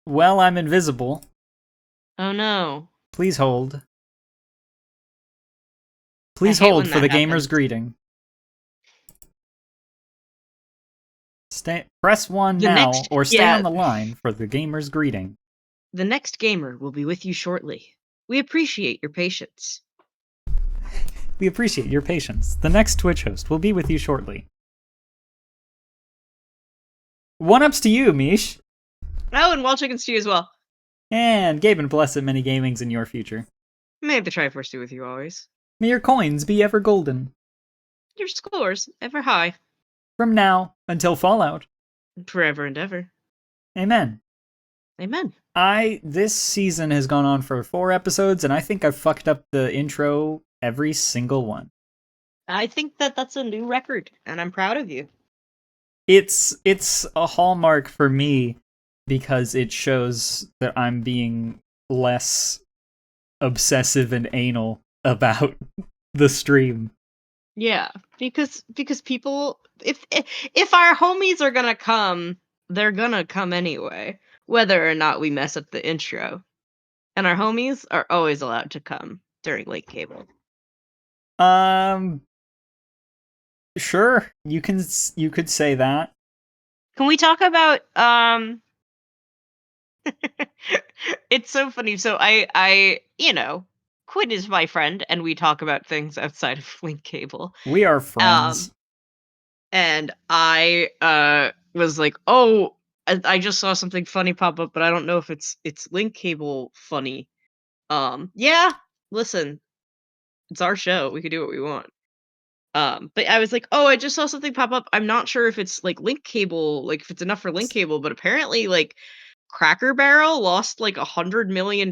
Well, I'm invisible. Oh no. Please hold. I Please hate hold when for the that gamer's happens. greeting. Press 1 The now, next, or stay on yeah, the line for the gamer's greeting. the next gamer will be with you shortly. We appreciate your patience. We appreciate your patience. The next Twitch host will be with you shortly. One-ups to you, Mish. Oh, and wild chickens to you as well. And Gabe and blessed many gamings in your future. May the Triforce be with you always. May your coins be ever golden. Your scores ever high. From now until Fallout. Forever and ever. Amen. Amen. This season has gone on for 4 episodes, and I think I've fucked up the intro every single one. I think that's a new record, and I'm proud of you. It's a hallmark for me because it shows that I'm being less obsessive and anal about the stream. Yeah, because people, if our homies are gonna come, they're gonna come anyway, whether or not we mess up the intro. And our homies are always allowed to come during late cable. Sure, you could say that. Can we talk about it's so funny. So I Quinn is my friend and we talk about things outside of link cable. We are Um friends. and I was like, "Oh, I just saw something funny pop up, but I don't know if it's link cable funny." Yeah, listen, it's our show. We can do what we want. But I was like, "Oh, I just saw something pop up. I'm not sure if it's like link cable, like if it's enough for link cable, but apparently like Cracker Barrel lost like $100 million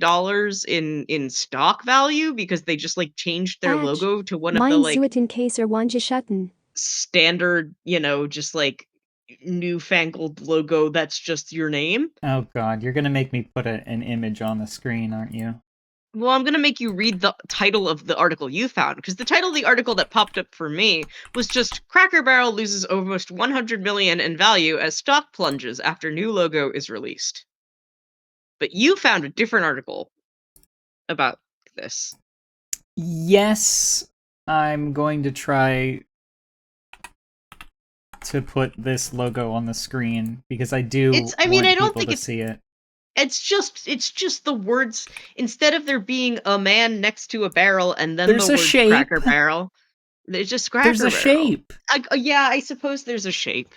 in stock value because they just like changed their Patch. logo to one of the Mine like Zuit in case or Wanja Shutten. standard, just like newfangled logo that's just your name. Oh god, you're gonna make me put an image on the screen, aren't you? Well, I'm gonna make you read the title of the article you found, because the title of the article that popped up for me was just Cracker Barrel loses almost 100 million in value as stock plunges after new logo is released. But you found a different article about this. Yes, I'm going to try to put this logo on the screen because I do I want don't people think to see it. it's just the words, instead of there being a man next to a barrel and then There's the a words shape. Cracker Barrel. There's just There's Cracker a Barrel. shape. Yeah, I suppose there's a shape.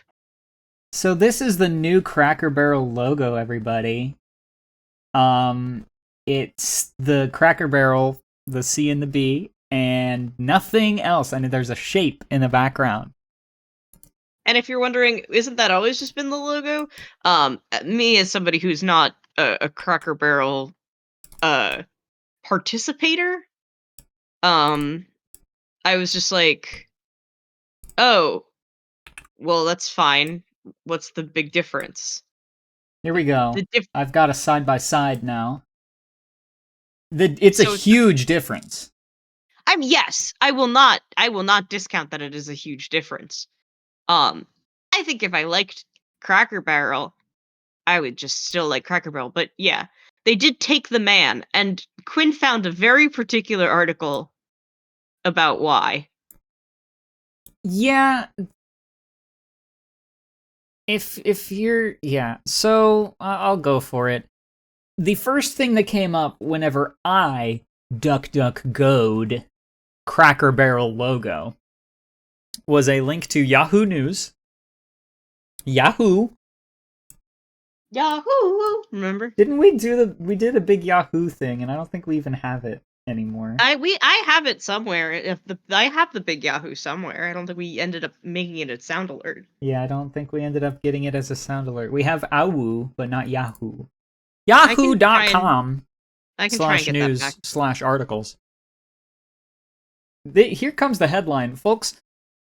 So this is the new Cracker Barrel logo, everybody. It's the Cracker Barrel, the C and the B, and nothing else. And there's a shape in the background. And if you're wondering, isn't that always just been the logo? Me as somebody who's not a Cracker Barrel participator, I was just like, oh, well, that's fine. What's the big difference? Here we go. The diff- I've got a side by side now. It's a so huge difference. yes, I will not discount that it is a huge difference. I think if I liked Cracker Barrel, I would just still like Cracker Barrel. But yeah, they did take the man, and Quinn found a very particular article about why. Yeah. If you're so I'll go for it. The first thing that came up whenever I DuckDuckGo'd Cracker Barrel logo was a link to Yahoo News. Yahoo. Yahoo! Remember? Didn't we did a big Yahoo thing, and I don't think we even have it anymore. I have it somewhere. I have the big Yahoo somewhere. I don't think we ended up making it a sound alert. Yeah, I don't think we ended up getting it as a sound alert. We have Awoo, but not Yahoo. Yahoo.com I can try and get /news that back. /articles. Here comes the headline, folks.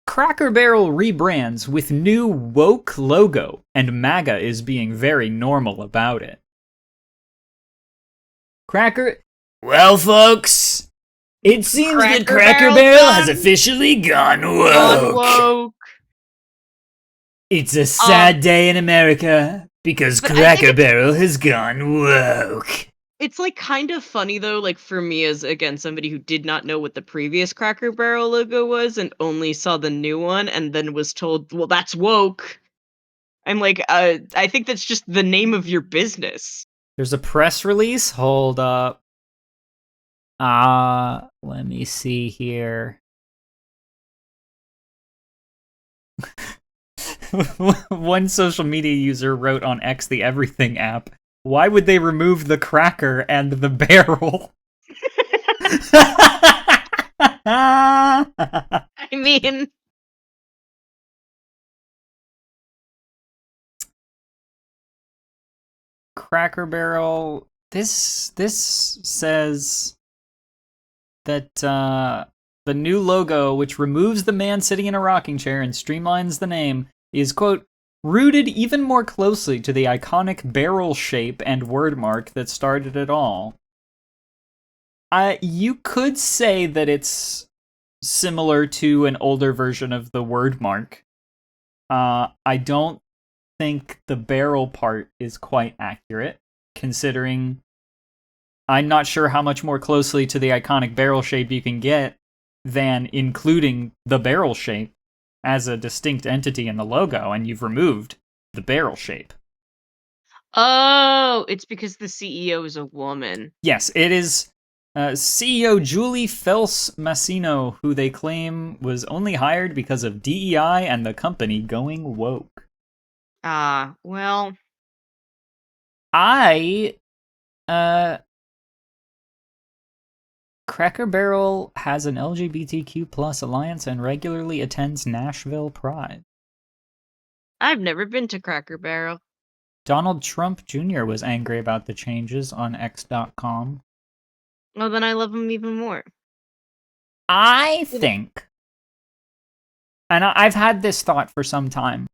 Cracker Barrel rebrands with new woke logo, and MAGA is being very normal about it. Well, folks, it seems that Cracker Barrel has officially gone woke. Woke. It's a sad day in America, Because But I think Cracker Barrel has gone woke. it's like kind of funny though, like for me as again somebody who did not know what the previous Cracker Barrel logo was and only saw the new one and then was told, well, that's woke. I'm like, I think that's just the name of your business. There's a press release. Hold up. Let me see here. One social media user wrote on X, the Everything app, why would they remove the cracker and the barrel? I mean, Cracker Barrel. This says that the new logo, which removes the man sitting in a rocking chair and streamlines the name, is, quote, rooted even more closely to the iconic barrel shape and wordmark that started it all. You could say that it's similar to an older version of the wordmark. I don't think the barrel part is quite accurate, considering I'm not sure how much more closely to the iconic barrel shape you can get than including the barrel shape as a distinct entity in the logo, and you've removed the barrel shape. oh, it's because the CEO is a woman. Yes, it is CEO Julie Fels-Massino, who they claim was only hired because of DEI and the company going woke. Well, Cracker Barrel has an LGBTQ plus alliance and regularly attends Nashville Pride. I've never been to Cracker Barrel. Donald Trump Jr. was angry about the changes on X.com. Well, then I love him even more. I think, and I've had this thought for some time,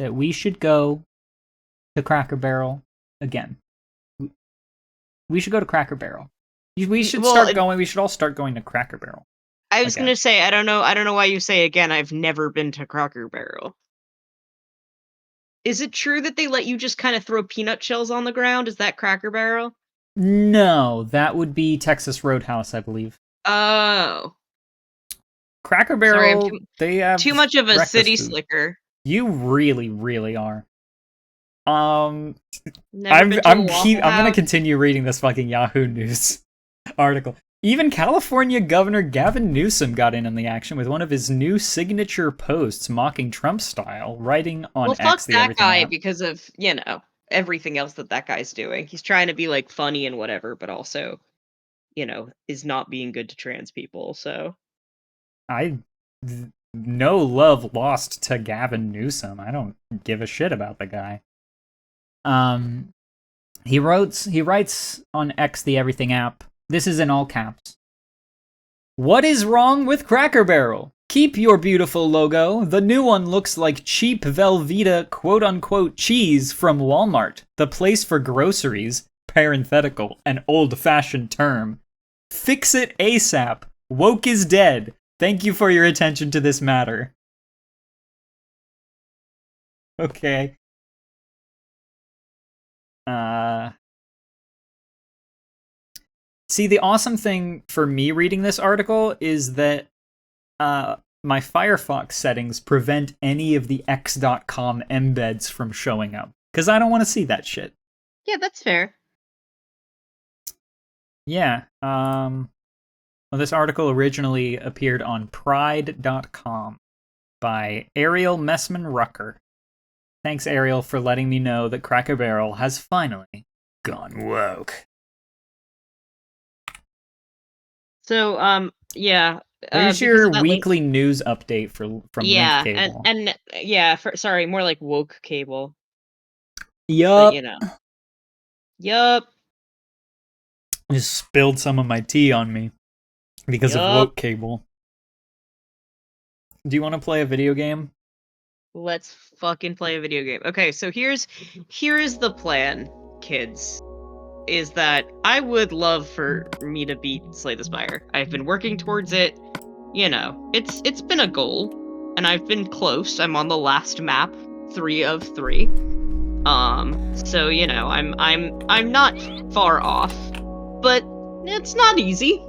that we should go to Cracker Barrel again. We should go to Cracker Barrel. We should start going. We should all start going to Cracker Barrel. I was gonna say, I don't know why you say again. I've never been to Cracker Barrel. Is it true that they let you just kind of throw peanut shells on the ground? Is that Cracker Barrel? No, that would be Texas Roadhouse, I believe. Oh, Cracker Barrel, they have too much of a city food. slicker. You really, really are. I'm Never gonna continue reading this fucking Yahoo News article. Even California Governor Gavin Newsom got in on the action with one of his new signature posts mocking Trump style, writing on X. Fuck that guy because of, everything else that guy's doing. He's trying to be, like, funny and whatever, but also, is not being good to trans people, so. No love lost to Gavin Newsom. I don't give a shit about the guy. He writes on X, the Everything app. This is in all caps. What is wrong with Cracker Barrel? Keep your beautiful logo. The new one looks like cheap Velveeta quote-unquote cheese from Walmart, the place for groceries, parenthetical, an old-fashioned term. Fix it ASAP. Woke is dead. Thank you for your attention to this matter. Okay. See, the awesome thing for me reading this article is that my Firefox settings prevent any of the X.com embeds from showing up, because I don't want to see that shit. Yeah, that's fair. Yeah, well, this article originally appeared on Pride.com by Ariel Messman-Rucker. Thanks, Ariel, for letting me know that Cracker Barrel has finally gone woke. So, yeah. Here's your weekly news update from Link Cable. and sorry, more like woke cable. Yup. But, yup. Just spilled some of my tea on me because of woke cable. Do you want to play a video game? Let's fucking play a video game. Okay, so here is the plan, kids. Is that I would love for me to beat Slay the Spire. I've been working towards it. It's been a goal, and I've been close. I'm on the last map, 3 of 3. So you know, I'm not far off, but it's not easy.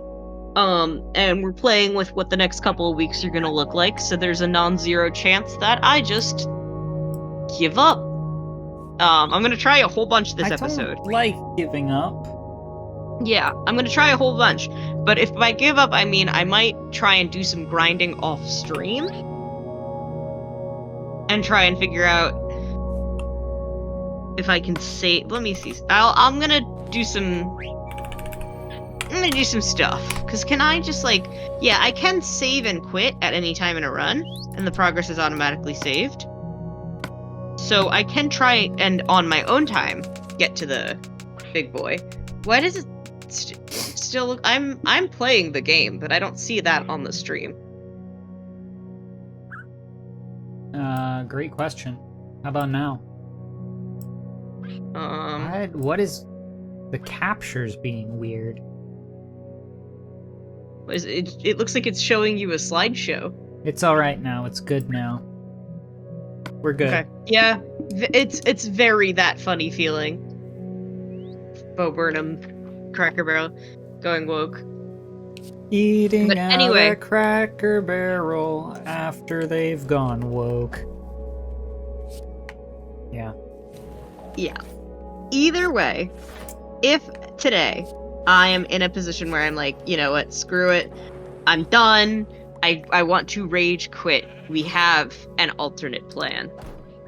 And we're playing with what the next couple of weeks are gonna look like, so there's a non-zero chance that I just give up. I'm gonna try a whole bunch this episode. don't like giving up. Yeah, I'm gonna try a whole bunch. But if by give up, I mean I might try and do some grinding off stream. And try and figure out if I can save. Let me see. I'm gonna do some stuff. Cause can I just like, yeah, I can save and quit at any time in a run, and the progress is automatically saved. So I can try and on my own time get to the big boy. Why does it still look? I'm playing the game, but I don't see that on the stream. Great question. How about now? What is the captures being weird? It looks like it's showing you a slideshow. It's all right now. It's good now. We're good. Okay. Yeah, it's very that funny feeling. Bo Burnham, Cracker Barrel, going woke. Eating But out anyway. a Cracker Barrel after they've gone woke. Yeah. Yeah. Either way, if today I am in a position where I'm like, you know what, screw it, I'm done, I want to rage quit, we have an alternate plan.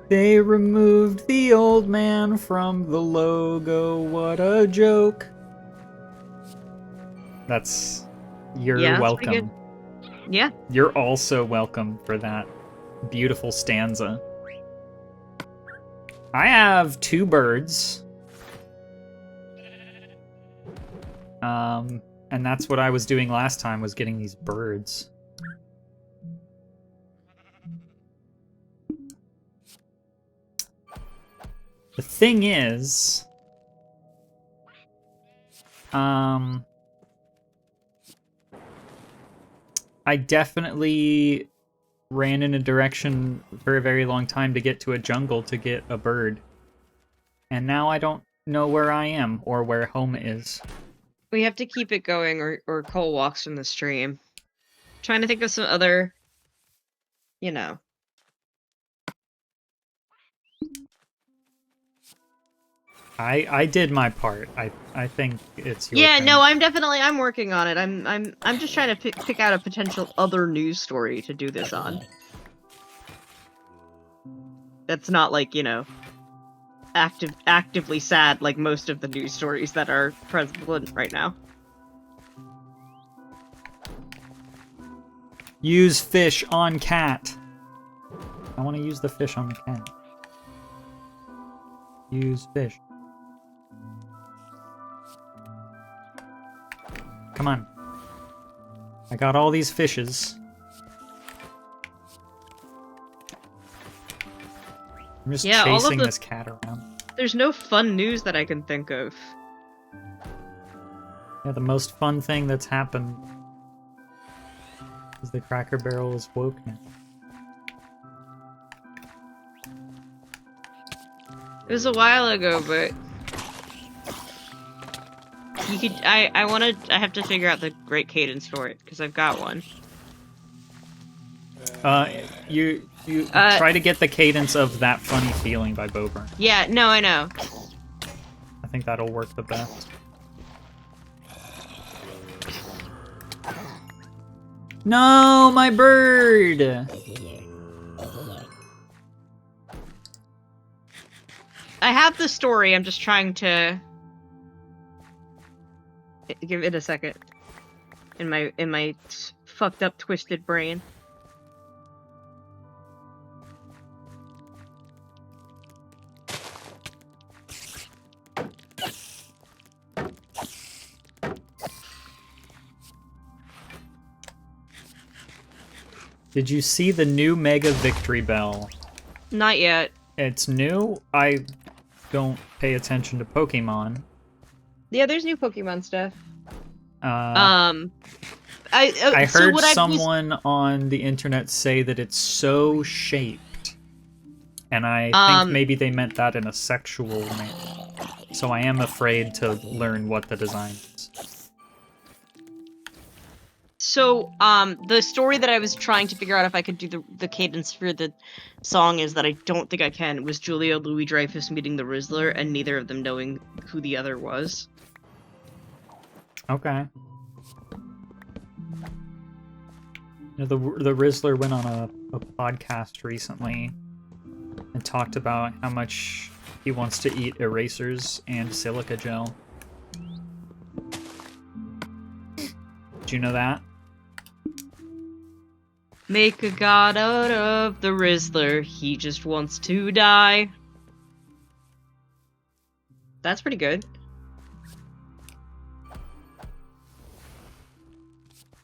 They removed the old man from the logo. What a joke. You're Yeah, that's pretty welcome. good. Yeah. You're also welcome for that beautiful stanza. I have 2 birds. And that's what I was doing last time, was getting these birds. The thing is, I definitely ran in a direction for a very long time to get to a jungle to get a bird. And now I don't know where I am or where home is. We have to keep it going or Cole walks from the stream. Trying to think of some other, you know. I did my part. I think it's your Yeah, turn. no, I'm working on it. I'm just trying to pick out a potential other news story to do this on. That's not like, you know, actively sad like most of the news stories that are prevalent right now. Use fish on cat. I want to use the fish on the cat. Use fish. Come on. I got all these fishes. I'm just Yeah, all of chasing the- this cat around. There's no fun news that I can think of. Yeah, the most fun thing that's happened is the Cracker Barrel is woke now. It was a while ago, but you could. I have to figure out the great cadence for it because I've got one. You try to get the cadence of That Funny Feeling by Bo Burnham. Yeah, no, I know. I think that'll work the best. No, my bird! I have the story. I'm just trying to give it a second in my fucked up, twisted brain. Did you see the new Mega Victory Bell? Not yet. It's new? I don't pay attention to Pokemon. Yeah, there's new Pokemon stuff. I So heard what I've used- someone on the internet say that it's so shaped And I think maybe they meant that in a sexual manner. So I am afraid to learn what the design is. So, the story that I was trying to figure out if I could do the cadence for the song is that I don't think I can. It was Julia Louis-Dreyfus meeting the Rizzler, and neither of them knowing who the other was. Okay. You know, the Rizzler went on a podcast recently and talked about how much he wants to eat erasers and silica gel. Do you know that? Make a god out of the Rizzler, he just wants to die. That's pretty good.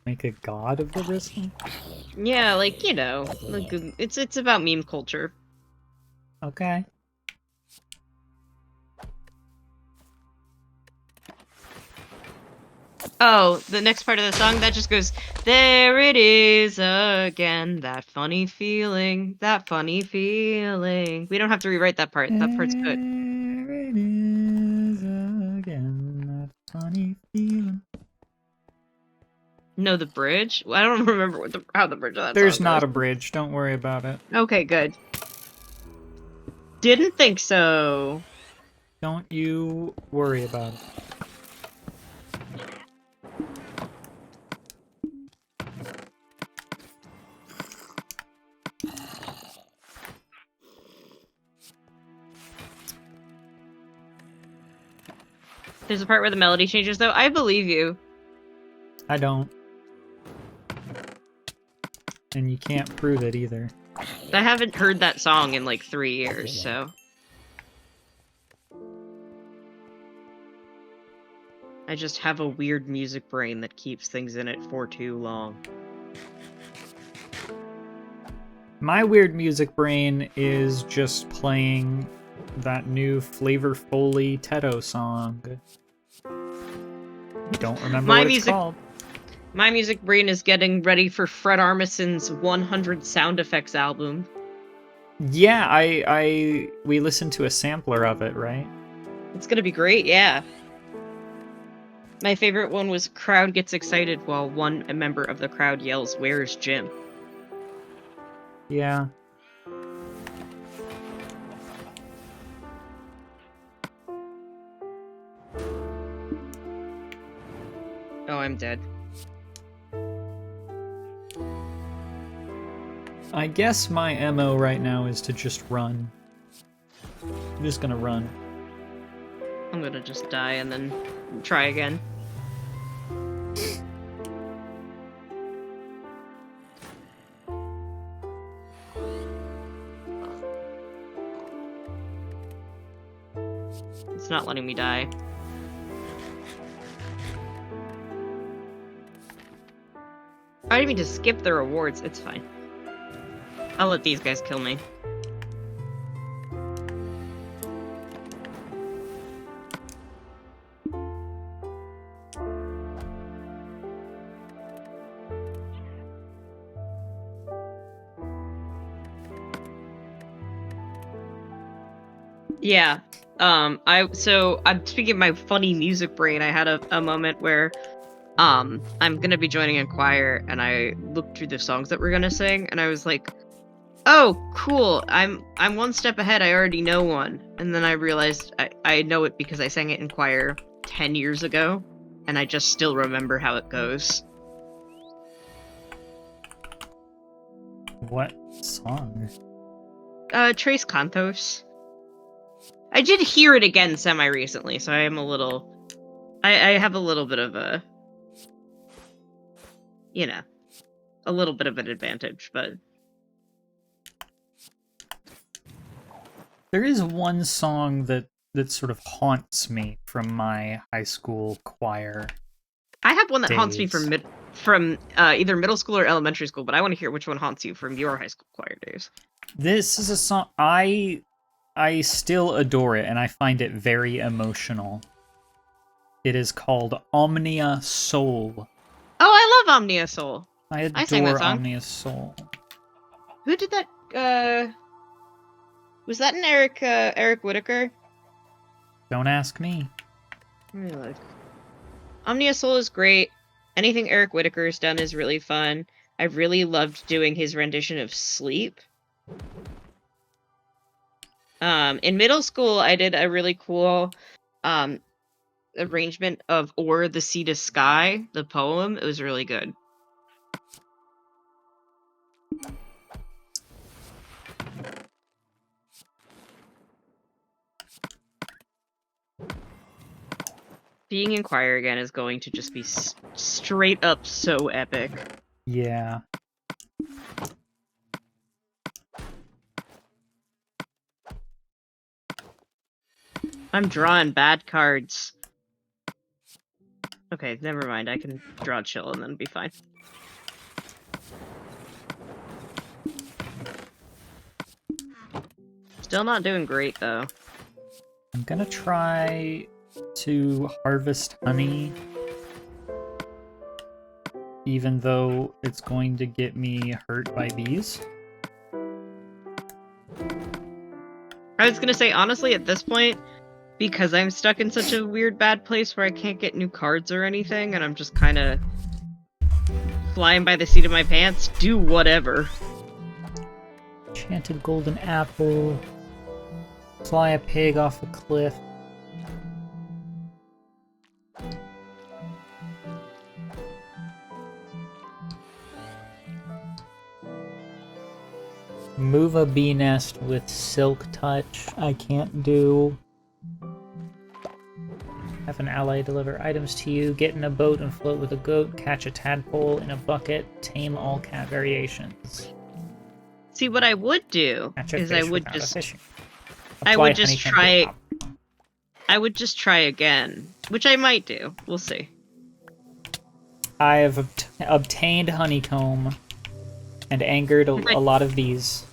Make a god of the Rizzler? Yeah, like, you know, like, it's about meme culture. Okay. Oh, the next part of the song, that just goes, there it is again, that funny feeling, that funny feeling. We don't have to rewrite that part. That part's good. There it is again, that funny feeling. No, the bridge? I don't remember what how the bridge of that There's song not goes. a bridge, don't worry about it. Okay, good. Didn't think so. Don't you worry about it. There's a part where the melody changes, though. I believe you. I don't. And you can't prove it either. I haven't heard that song in like 3 years, so. I just have a weird music brain that keeps things in it for too long. My weird music brain is just playing that new Flavor Foley Teto song. Don't remember what it's called. My music brain is getting ready for Fred Armisen's 100 sound effects album. Yeah, we listened to a sampler of it, right? It's gonna be great, yeah. My favorite one was crowd gets excited while a member of the crowd yells, "Where's Jim?" Yeah. Oh, I'm dead. I guess my MO right now is to just run. I'm just gonna run. I'm gonna just die and then try again. It's not letting me die. I didn't mean to skip the rewards, it's fine. I'll let these guys kill me. Yeah. I'm speaking of my funny music brain, I had a moment where I'm gonna be joining a choir, and I looked through the songs that we're gonna sing, and I was like, oh, cool, I'm one step ahead, I already know one. And then I realized I know it because I sang it in choir 10 years ago, and I just still remember how it goes. What song? Tres Cantos. I did hear it again semi-recently, so I am a little... I have a little bit of a... You know, a little bit of an advantage, but... There is one song that sort of haunts me from my high school choir. I have one that haunts me days. from either middle school or elementary school, but I want to hear which one haunts you from your high school choir days. This is a song I still adore it, and I find it very emotional. It is called Omnia Soul. Oh, I love Omnia Soul. I sang that adore song. Omnia Soul. Who did that? Was that an Eric Whitaker? Don't ask me. Let me look. Omnia Soul is great. Anything Eric Whitaker's done is really fun. I really loved doing his rendition of Sleep. In middle school, I did a really cool arrangement of O'er the Sea to Sky, the poem. It was really good. Being in choir again is going to just be straight up so epic. Yeah. I'm drawing bad cards. Okay, never mind. I can draw chill and then be fine. Still not doing great, though. I'm gonna try to harvest honey, even though it's going to get me hurt by bees. I was gonna say, honestly, at this point, because I'm stuck in such a weird bad place where I can't get new cards or anything, and I'm just kind of flying by the seat of my pants, do whatever. Enchanted golden apple. Fly a pig off a cliff. Move a bee nest with silk touch. I can't do. Have an ally deliver items to you. Get in a boat and float with a goat. Catch a tadpole in a bucket. Tame all cat variations. See, what I would do Catch a is fish I would without a just fishing. I Apply would just honeycomb to try a top. I would just try again, which I might do. We'll see. I have obtained honeycomb and angered a lot of bees.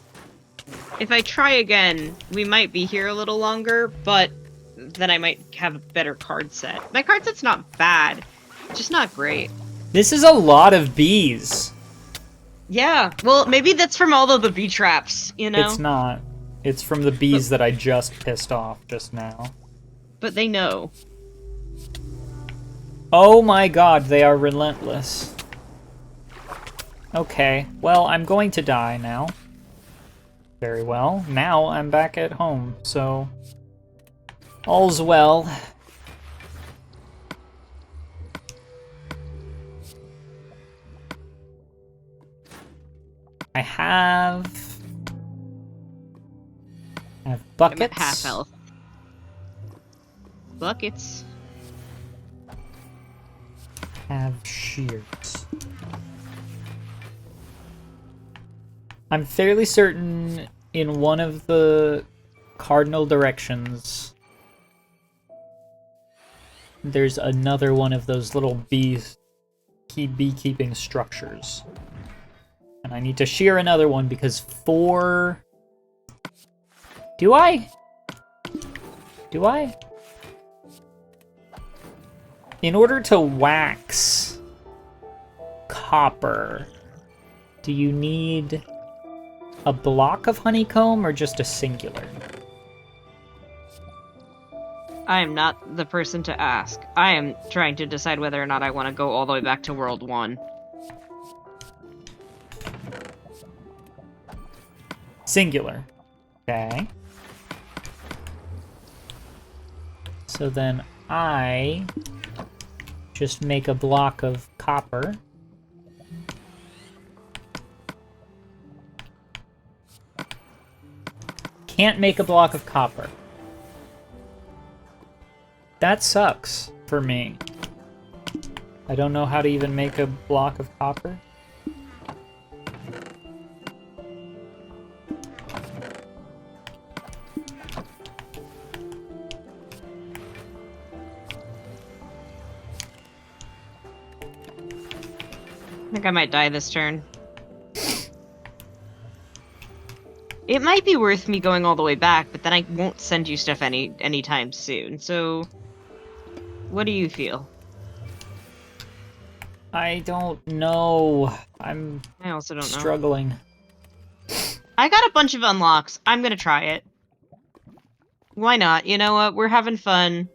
If I try again, we might be here a little longer, but then I might have a better card set. My card set's not bad, just not great. This is a lot of bees. Yeah, well, maybe that's from all of the bee traps, you know? It's not. It's from the bees that I just pissed off just now. But they know. Oh my god, they are relentless. Okay, well, I'm going to die now. Very well. Now I'm back at home, so... all's well. I have buckets. I'm at half health. Buckets. Have shears. I'm fairly certain in one of the cardinal directions there's another one of those little beekeeping structures. And I need to shear another one because 4... Do I? In order to wax copper, do you need a block of honeycomb or just a singular? I am not the person to ask. I am trying to decide whether or not I want to go all the way back to World 1. Singular. Okay. So then I just make a block of copper. Can't make a block of copper. That sucks for me. I don't know how to even make a block of copper. I think I might die this turn. It might be worth me going all the way back, but then I won't send you stuff anytime soon. So, what do you feel? I don't know. I also don't know. Struggling. I got a bunch of unlocks. I'm gonna try it. Why not? You know what? We're having fun.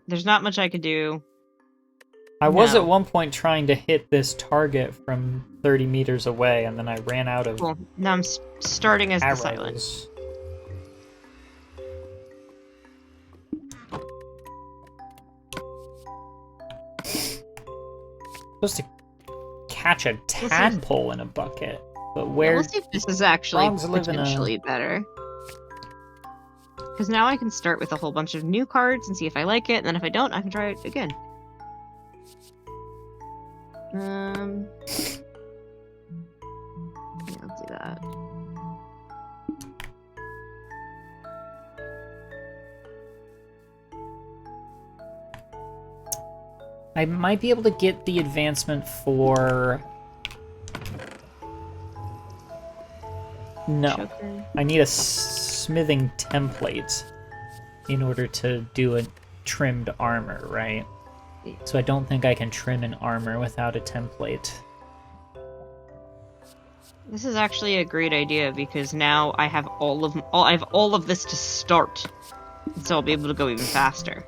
There's not much I could do. I was No. at one point trying to hit this target from 30 meters away, and then I ran out of Cool. Now I'm starting as the silent. arrows. Supposed to catch a tadpole in a bucket, but Yeah, where? we'll see if this is actually frogs live in a- potentially better. Because now I can start with a whole bunch of new cards and see if I like it, and then if I don't, I can try it again. Yeah, let's do that. I might be able to get the advancement for... No. Choker. I need a smithing template in order to do a trimmed armor, right? So I don't think I can trim an armor without a template. This is actually a great idea because now I have all of this to start, so I'll be able to go even faster.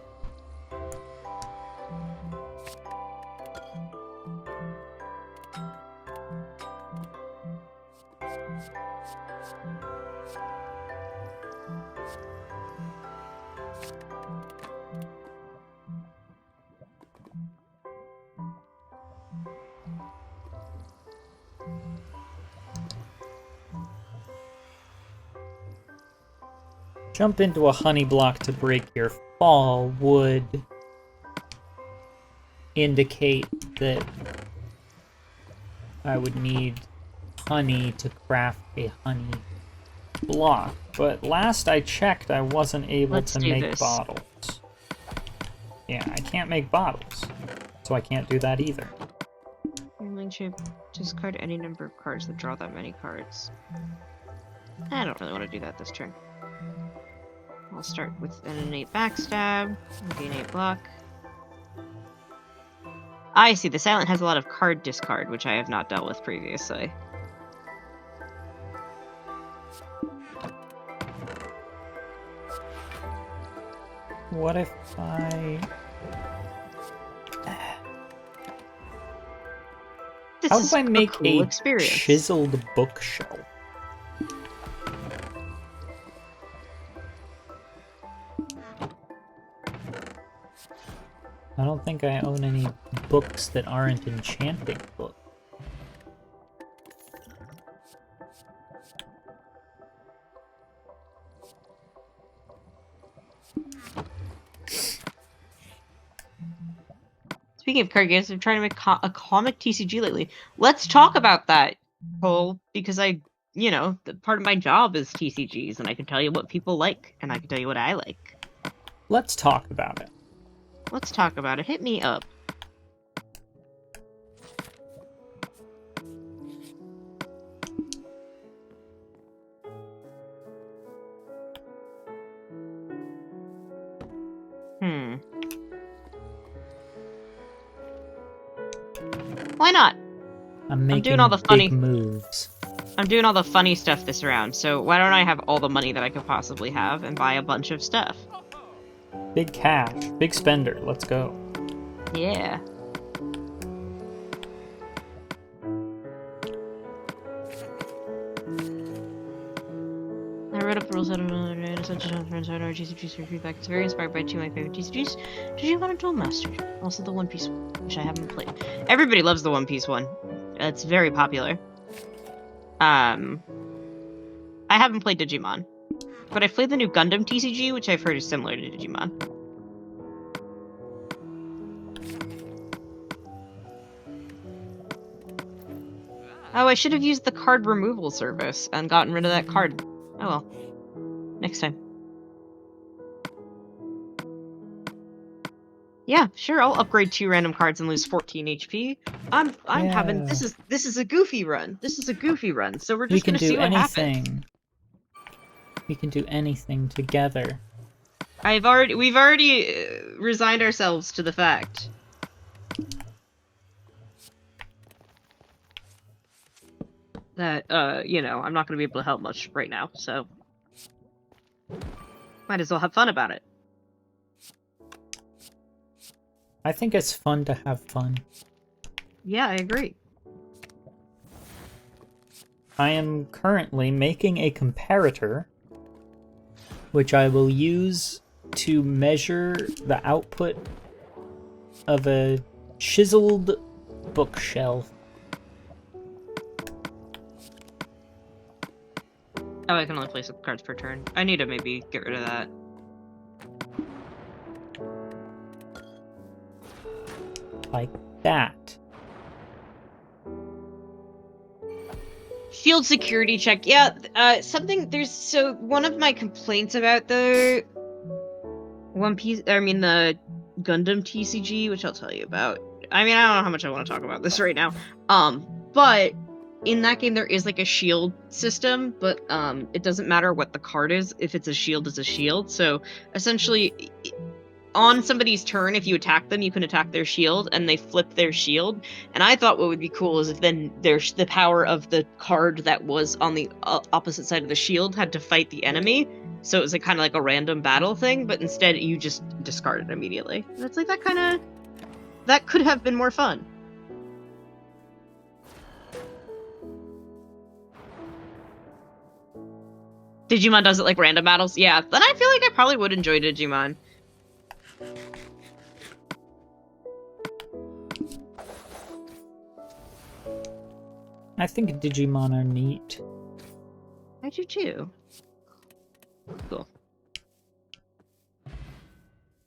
Jump into a honey block to break your fall would indicate that I would need honey to craft a honey block. But last I checked, I wasn't able Let's to do make this. bottles. Yeah, I can't make bottles, so I can't do that either. Gambling chip. Discard any number of cards that draw that many cards. I don't really want to do that this turn. I'll start with an innate backstab, the innate block. I see, the silent has a lot of card discard, which I have not dealt with previously. What if I... This How is do I make cool a experience. chiseled bookshelf? I don't think I own any books that aren't enchanting books. Speaking of card games, I'm trying to make a comic TCG lately. Let's talk about that, Cole, because part of my job is TCGs, and I can tell you what people like, and I can tell you what I like. Let's talk about it. Let's talk about it. Hit me up. Why not? I'm making doing all the big funny- moves. I'm doing all the funny stuff this round, so why don't I have all the money that I could possibly have and buy a bunch of stuff? Big cash. Big spender. Let's go. Yeah. I read up the rules out of another day and such as friends out our TCGs for feedback. It's very inspired by two of my favorite TCGs. Digimon and Duel Master. Also the One Piece one, which I haven't played. Everybody loves the One Piece one. It's very popular. I haven't played Digimon. But I've played the new Gundam TCG, which I've heard is similar to Digimon. Oh, I should have used the card removal service and gotten rid of that card. Oh well. Next time. Yeah, sure, I'll upgrade 2 random cards and lose 14 HP. I'm having Yeah. this is a goofy run. This is a goofy run. So we're We just can gonna do see what happens. anything. We can do anything together. We've already resigned ourselves to the fact that I'm not going to be able to help much right now. So Might as well have fun about it. I think it's fun to have fun. Yeah, I agree. I am currently making a comparator, which I will use to measure the output of a chiseled bookshelf. Oh, I can only place cards per turn. I need to maybe get rid of that. Like that. Shield security check. Yeah, so one of my complaints about the the Gundam TCG, which I'll tell you about. I mean, I don't know how much I want to talk about this right now. But in that game there is like a shield system, but it doesn't matter what the card is. If it's a shield, it's a shield. So essentially, on somebody's turn, if you attack them, you can attack their shield, and they flip their shield. And I thought what would be cool is if then there's the power of the card that was on the opposite side of the shield had to fight the enemy. So it was like kind of like a random battle thing, but instead you just discard it immediately. And it's like that could have been more fun. Digimon does it like random battles? Yeah, then I feel like I probably would enjoy Digimon. I think Digimon are neat. I do too. Cool.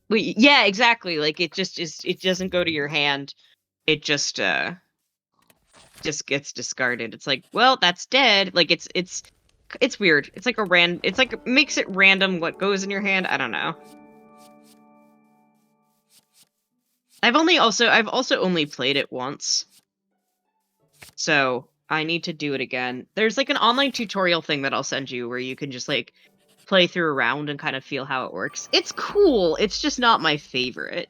Wait, yeah, exactly. Like it just is. It doesn't go to your hand. It just gets discarded. It's like, well, that's dead. Like it's weird. It's like it's like it makes it random what goes in your hand. I don't know. I've also only played it once. So I need to do it again. There's like an online tutorial thing that I'll send you where you can just like play through a round and kind of feel how it works. It's cool. It's just not my favorite.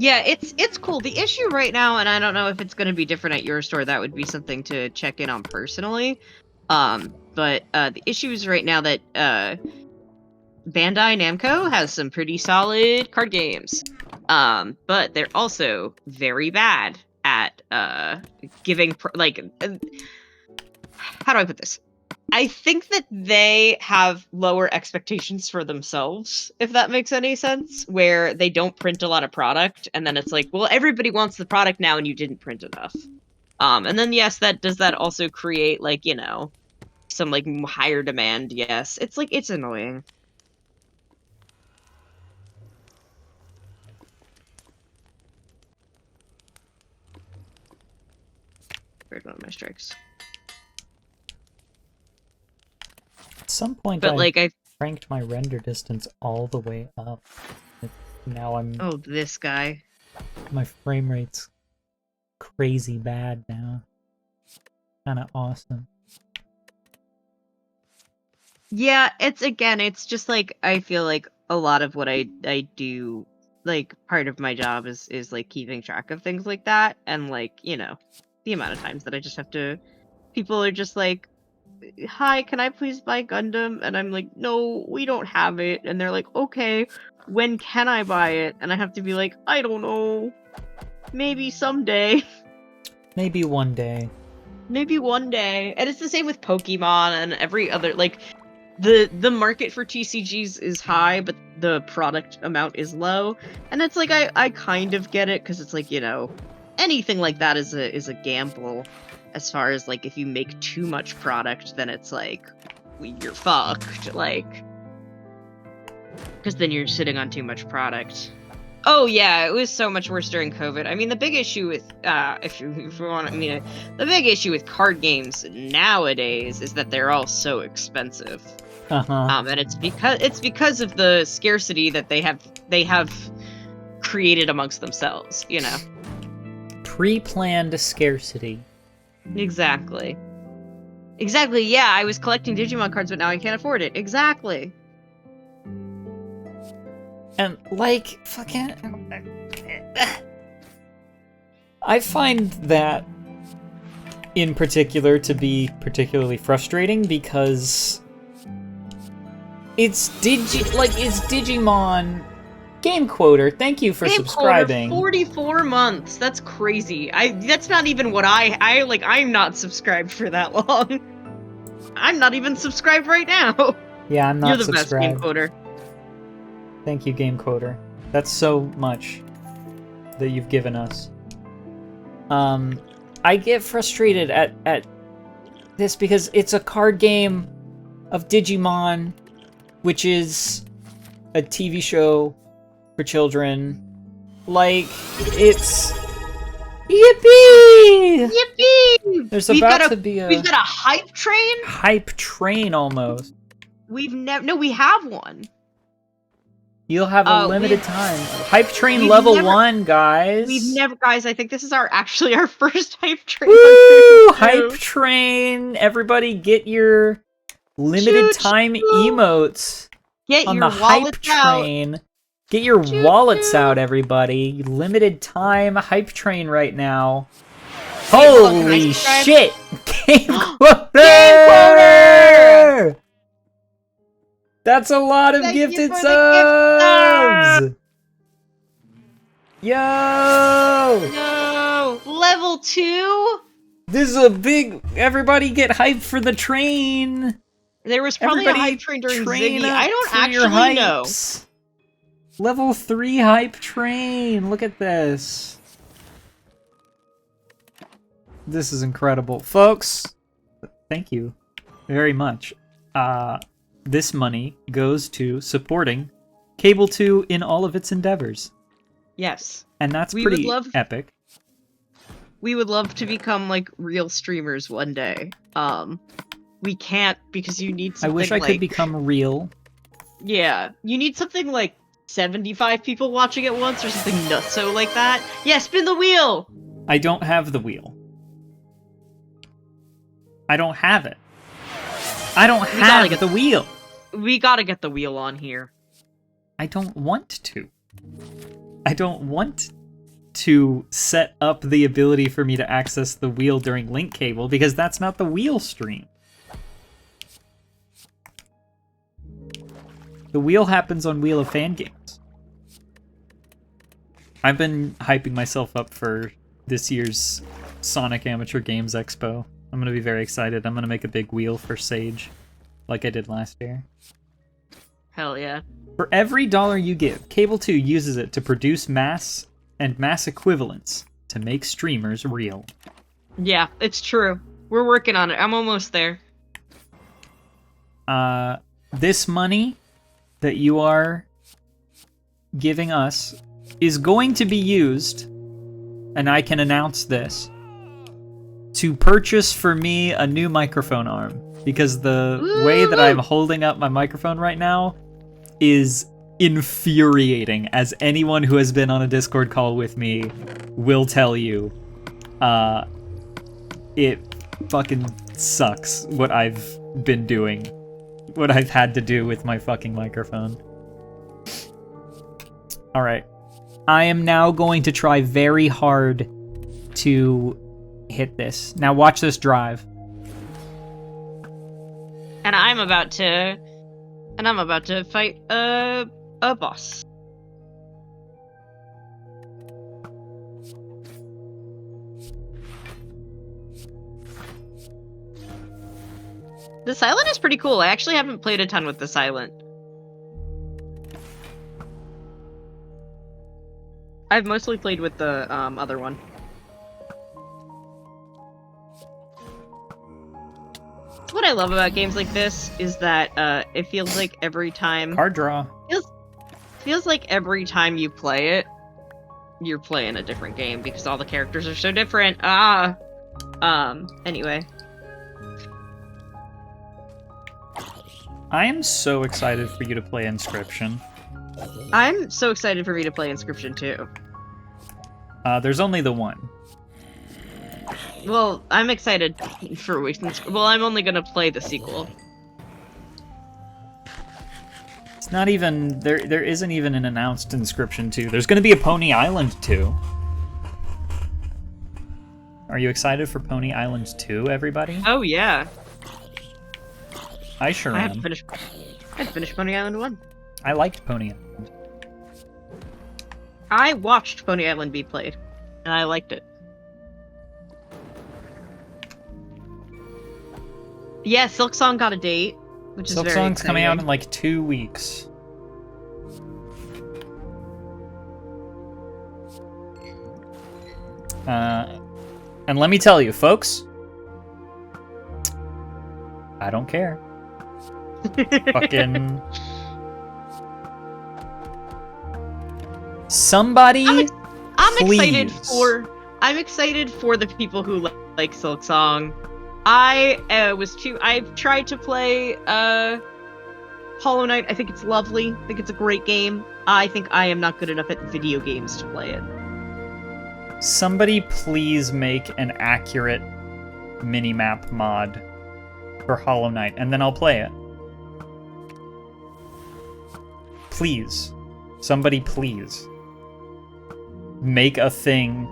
Yeah, it's cool. The issue right now, and I don't know if it's going to be different at your store, that would be something to check in on personally. But the issue is right now that Bandai Namco has some pretty solid card games. But they're also very bad at giving how do I put this? I think that they have lower expectations for themselves, if that makes any sense, where they don't print a lot of product, and then it's like, well, everybody wants the product now and you didn't print enough. And then yes, does that also create like, you know, some like higher demand? Yes. It's like, it's annoying. Where's one of my strikes? At some point, But like I cranked my render distance all the way up. Now I'm... Oh, this guy. My frame rate's crazy bad now. Kinda awesome. Yeah, it's just like, I feel like a lot of what I do, like, part of my job is like keeping track of things like that, and like, you know, the amount of times that I just have to, people are just like, hi, can I please buy Gundam? And I'm like, no, we don't have it. And they're like, okay, when can I buy it? And I have to be like, I don't know. Maybe someday. Maybe one day. Maybe one day. And it's the same with Pokemon and every other, like, the market for TCGs is high, but the product amount is low. And it's like, I kind of get it, because it's like, you know, anything like that is a gamble. As far as, like, if you make too much product, then it's like, you're fucked, like, because then you're sitting on too much product. Oh yeah, it was so much worse during COVID. I mean, the big issue with, if you want to, I mean, the big issue with card games nowadays is that they're all so expensive. Uh-huh. And it's because of the scarcity that they have created amongst themselves, you know. Pre-planned scarcity. Exactly. Exactly, yeah, I was collecting Digimon cards, but now I can't afford it. Exactly. And, like, fucking... I find that, in particular, to be particularly frustrating, because... It's Digimon... Game Quoter, thank you for Game subscribing. Quoter, 44 months. That's crazy. That's not even what I'm not subscribed for that long. I'm not even subscribed right now. Yeah, I'm not You're the subscribed. best, Game Quoter. Thank you, Game Quoter. That's so much that you've given us. I get frustrated at this because it's a card game of Digimon, which is a TV show for children. Like, it's... Yippee! Yippee! There's We've about to be a... We've got a hype train? hype train, almost. No, we have one. You'll have a limited time. Hype train we've level never- 1, guys. Guys, I think this is actually our first hype train. Woo! Hype train! Everybody get your limited time emotes Get on your the hype wallets out. train. Get your wallets out, everybody. Limited time hype train right now. Holy shit! Game Quoter! Game Quoter! That's a lot of Thank you gifted for the subs! Yo! No! Level 2? This is a big... Everybody get hyped for the train! There was probably a hype train during Ziggy. I don't actually know. Level 3 hype train! Look at this. This is incredible. Folks, thank you very much. This money goes to supporting Cable 2 in all of its endeavors. Yes. And that's pretty epic. We would love to become, like, real streamers one day. We can't because you need something I wish I could become real. Yeah. You need something like 75 people watching at once or something nutso like that. Yeah, spin the wheel! I don't have the wheel. I don't have it. I don't have the wheel. We gotta get the wheel on here. I don't want to. I don't want to set up the ability for me to access the wheel during Link Cable, because that's not the wheel stream. The wheel happens on Wheel of Fan Games. I've been hyping myself up for this year's Sonic Amateur Games Expo. I'm gonna be very excited. I'm gonna make a big wheel for Sage, like I did last year. Hell yeah. For every dollar you give, Cable 2 uses it to produce mass and mass equivalents to make streamers real. Yeah, it's true. We're working on it. I'm almost there. This money that you are giving us is going to be used, and I can announce this, to purchase for me a new microphone arm. Because the way that I'm holding up my microphone right now is infuriating, as anyone who has been on a Discord call with me will tell you. It fucking sucks what I've been doing. What I've had to do with my fucking microphone. Alright. I am now going to try very hard to hit this. Now watch this drive. And I'm about to fight a boss. The Silent is pretty cool. I actually haven't played a ton with the Silent. I've mostly played with the other one. What I love about games like this is that it feels like every time Card draw. Feels like every time you play it, you're playing a different game because all the characters are so different. Anyway. I am so excited for you to play Inscription. I'm so excited for me to play Inscription too. There's only the one. Well, I'm excited for well, I'm only gonna play the sequel. It's not even there isn't even an announced Inscription 2. There's gonna be a Pony Island 2. Are you excited for Pony Island 2, everybody? Oh yeah. I sure I am. had finished Pony Island 1. I liked Pony Island. I watched Pony Island be played, and I liked it. Yeah, Silk Song got a date, which is very exciting. Silk Song's coming out in like 2 weeks. And let me tell you, folks, I don't care. Fucking somebody. I'm excited for the people who like Silk Song. I've tried to play Hollow Knight. I think it's lovely. I think it's a great game. I think I am not good enough at video games to play it. Somebody please make an accurate minimap mod for Hollow Knight, and then I'll play it. Please. Somebody please. Make a thing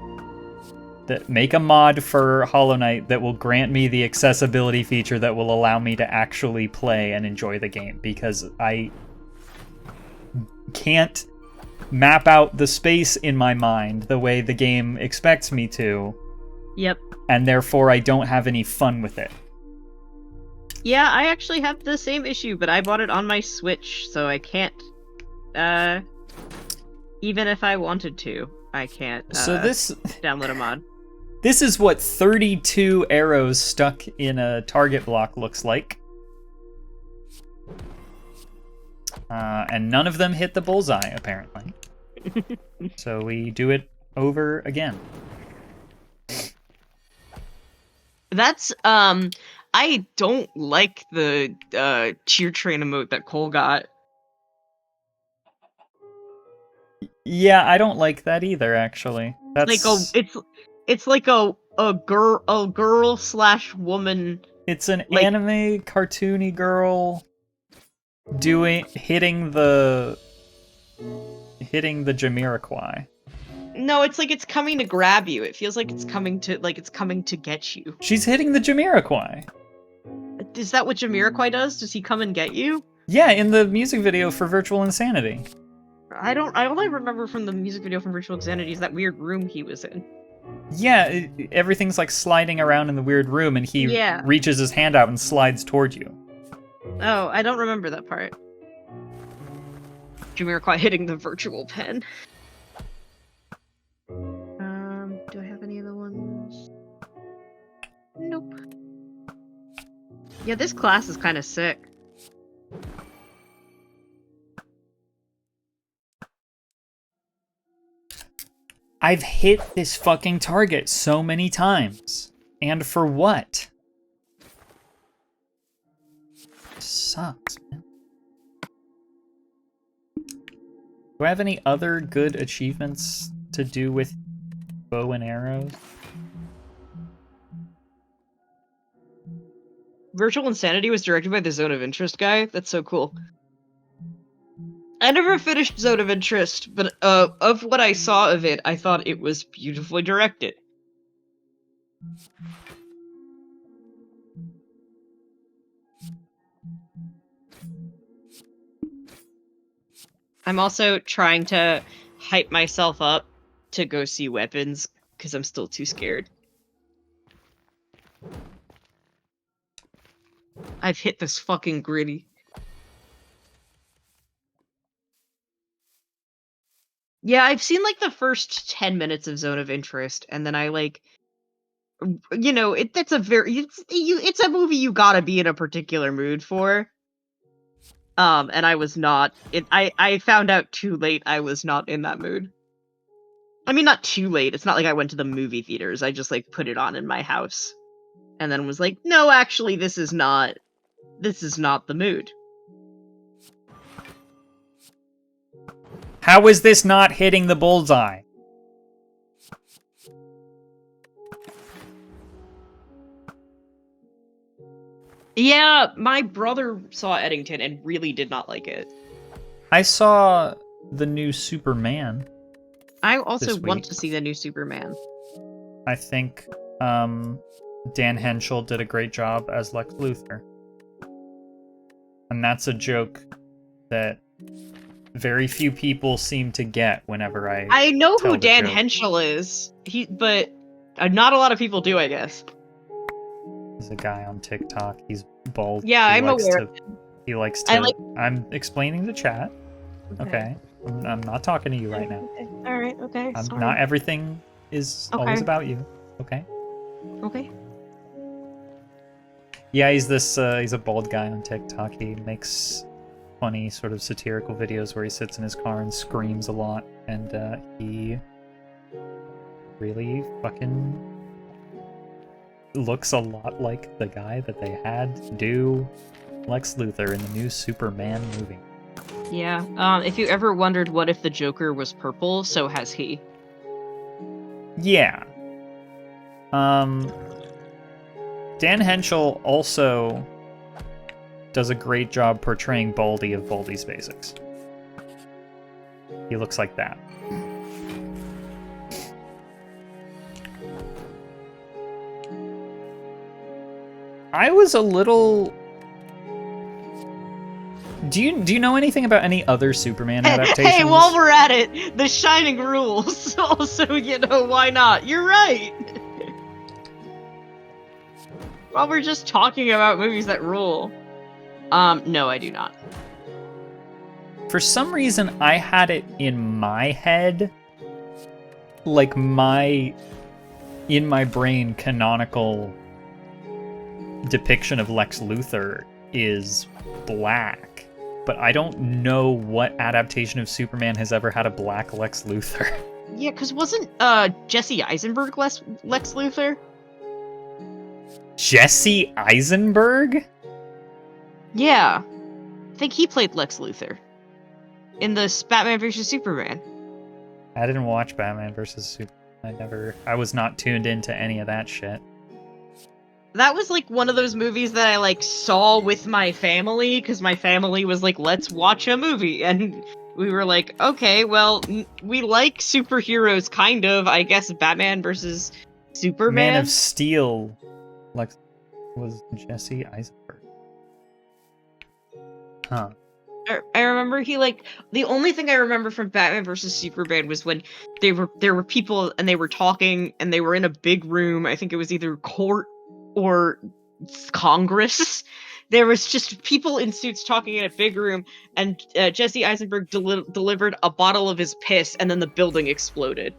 make a mod for Hollow Knight that will grant me the accessibility feature that will allow me to actually play and enjoy the game, because I can't map out the space in my mind the way the game expects me to. Yep. And therefore I don't have any fun with it. Yeah, I actually have the same issue, but I bought it on my Switch, so I can't even if I wanted to, I can't download a mod. This is what 32 arrows stuck in a target block looks like. And none of them hit the bullseye, apparently. So we do it over again. That's, I don't like the, cheer train emote that Cole got. Yeah, I don't like that either, actually. That's it's like a girl slash woman. It's an anime cartoony girl hitting the Jamiroquai. No, it's like it's coming to grab you. It feels like it's coming to get you. She's hitting the Jamiroquai. Is that what Jamiroquai does? Does he come and get you? Yeah, in the music video for Virtual Insanity. I only remember from the music video from Virtual Insanity is that weird room he was in. Yeah, everything's like sliding around in the weird room, and he reaches his hand out and slides toward you. Oh, I don't remember that part. Jamiroquai hitting the virtual pen. Do I have any other ones? Nope. Yeah, this class is kind of sick. I've hit this fucking target so many times. And for what? Sucks, man. Do I have any other good achievements to do with bow and arrows? Virtual Insanity was directed by the Zone of Interest guy? That's so cool. I never finished Zone of Interest, but of what I saw of it, I thought it was beautifully directed. I'm also trying to hype myself up to go see Weapons, because I'm still too scared. I've hit this fucking gritty. Yeah, I've seen like the first 10 minutes of Zone of Interest, and then I like, you know, it's a movie you gotta be in a particular mood for. And I was not. I found out too late I was not in that mood. I mean, not too late. It's not like I went to the movie theaters. I just like put it on in my house, and then was like, no, actually, this is not the mood. How is this not hitting the bullseye? Yeah, my brother saw Eddington and really did not like it. I saw the new Superman. I also This want week. to see the new Superman. I think Dan Henschel did a great job as Lex Luthor. And that's a joke that very few people seem to get whenever I know tell who the Dan joke. Henschel is. But not a lot of people do, I guess. He's a guy on TikTok. He's bald. Yeah, I'm aware. He likes I to. like- I'm explaining the chat. Okay. I'm not talking to you right now. Okay. All right. Okay. Sorry. Not everything is always about you. Okay. Okay. Yeah, he's a bald guy on TikTok. He makes funny sort of satirical videos where he sits in his car and screams a lot, and he really fucking looks a lot like the guy that they had do Lex Luthor in the new Superman movie. Yeah. If you ever wondered what if the Joker was purple, so has he. Yeah. Dan Henschel also does a great job portraying Baldy of Baldy's Basics. He looks like that. I was a little... Do you know anything about any other Superman adaptations? Hey, while we're at it, The Shining rules. Also, why not? You're right. While we're just talking about movies that rule. No, I do not. For some reason, I had it in my head, like in my brain, canonical depiction of Lex Luthor is black, but I don't know what adaptation of Superman has ever had a black Lex Luthor. Yeah, because wasn't Jesse Eisenberg Lex Luthor? Jesse Eisenberg? Yeah. I think he played Lex Luthor. In the Batman vs. Superman. I didn't watch Batman vs. Superman. I was not tuned into any of that shit. That was like one of those movies that I like saw with my family, because my family was like, let's watch a movie. And we were like, okay, well, we like superheroes, kind of. I guess Batman vs. Superman? Man of Steel was Jesse Eisenberg. Huh. I remember he like the only thing I remember from Batman vs Superman was when there were people and they were talking and they were in a big room. I think it was either court or Congress. There was just people in suits talking in a big room, and Jesse Eisenberg delivered a bottle of his piss, and then the building exploded.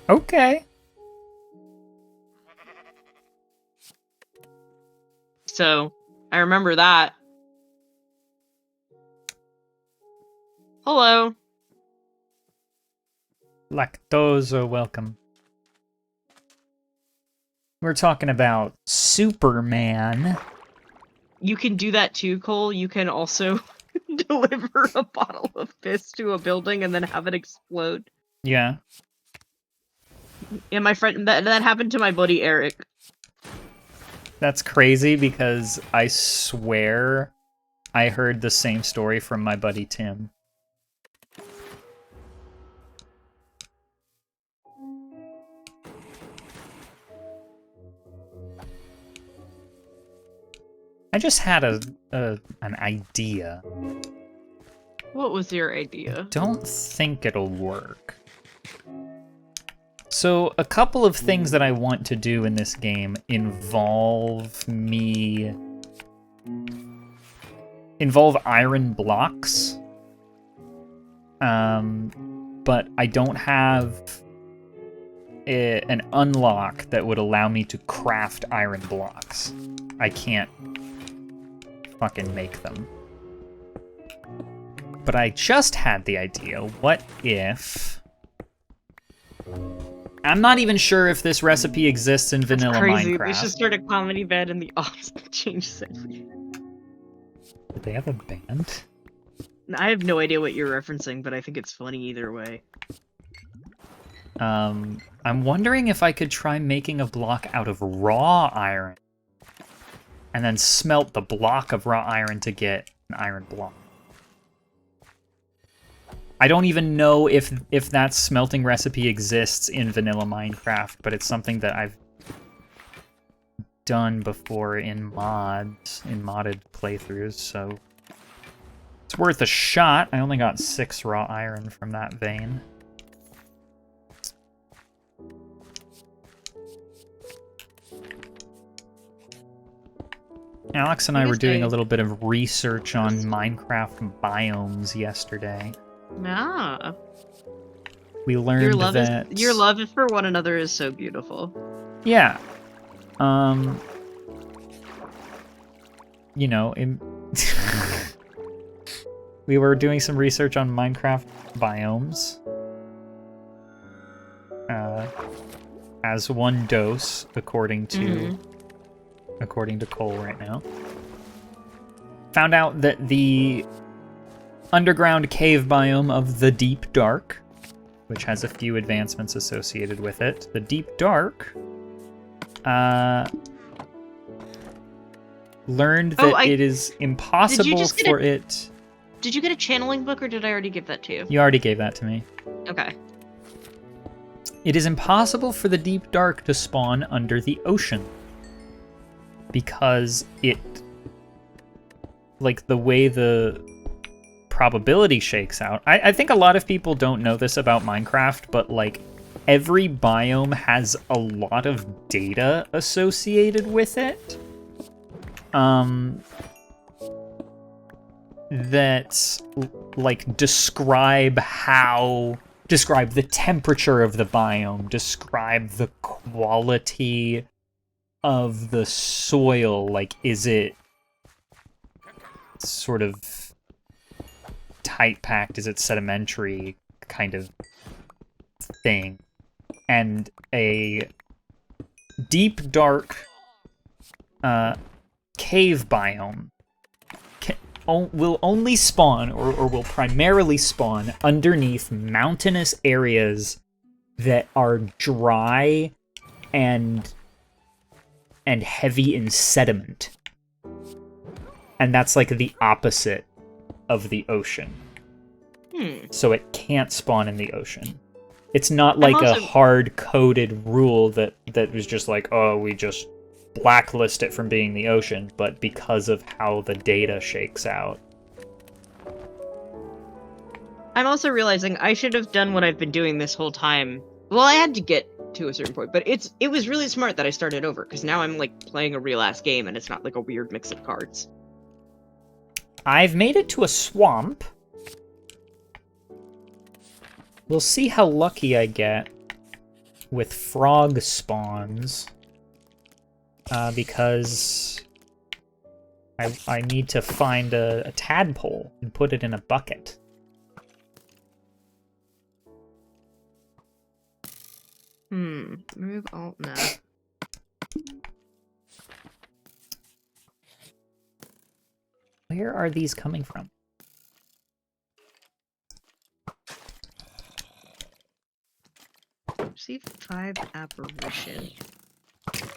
Okay. So I remember that. Hello. Lactose are welcome. We're talking about Superman. You can do that too, Cole. You can also deliver a bottle of piss to a building and then have it explode. Yeah. Yeah, my friend, that happened to my buddy Eric. That's crazy because I swear I heard the same story from my buddy Tim. I just had an idea. What was your idea? Don't think it'll work. So, a couple of things that I want to do in this game involve iron blocks. But I don't have an unlock that would allow me to craft iron blocks. I can't fucking make them. But I just had the idea, what if... I'm not even sure if this recipe exists in vanilla Crazy. Minecraft. They should start a comedy bed in the office. Change it. Did they have a band? I have no idea what you're referencing, but I think it's funny either way. I'm wondering if I could try making a block out of raw iron. And then smelt the block of raw iron to get an iron block. I don't even know if that smelting recipe exists in vanilla Minecraft, but it's something that I've done before in modded playthroughs, so it's worth a shot. I only got 6 raw iron from that vein. Alex and I were doing a little bit of research on Minecraft biomes yesterday. Ah. We learned that your love for one another is so beautiful. Yeah. You know, we were doing some research on Minecraft biomes. As one dose, according to Cole right now. Found out that the underground cave biome of the Deep Dark, which has a few advancements associated with it. The Deep Dark learned that it is impossible for it... Did you get a channeling book, or did I already give that to you? You already gave that to me. Okay. It is impossible for the Deep Dark to spawn under the ocean. Because it... Like, the way the probability shakes out. I think a lot of people don't know this about Minecraft, but, like, every biome has a lot of data associated with it. That, like, describe the temperature of the biome, describe the quality of the soil. Like, is it sort of tight packed? Is it sedimentary kind of thing? And a deep, dark cave biome will only spawn, or will primarily spawn, underneath mountainous areas that are dry and heavy in sediment. And that's like the opposite of the ocean. So it can't spawn in the ocean. It's not like a hard-coded rule that was just like, oh, we just blacklist it from being the ocean, but because of how the data shakes out. I'm also realizing I should have done what I've been doing this whole time. Well, I had to get to a certain point, but it was really smart that I started over, because now I'm like playing a real-ass game, and it's not like a weird mix of cards. I've made it to a swamp. We'll see how lucky I get with frog spawns. Because I need to find a tadpole and put it in a bucket. Move alt now. Where are these coming from? Receive 5 apparition.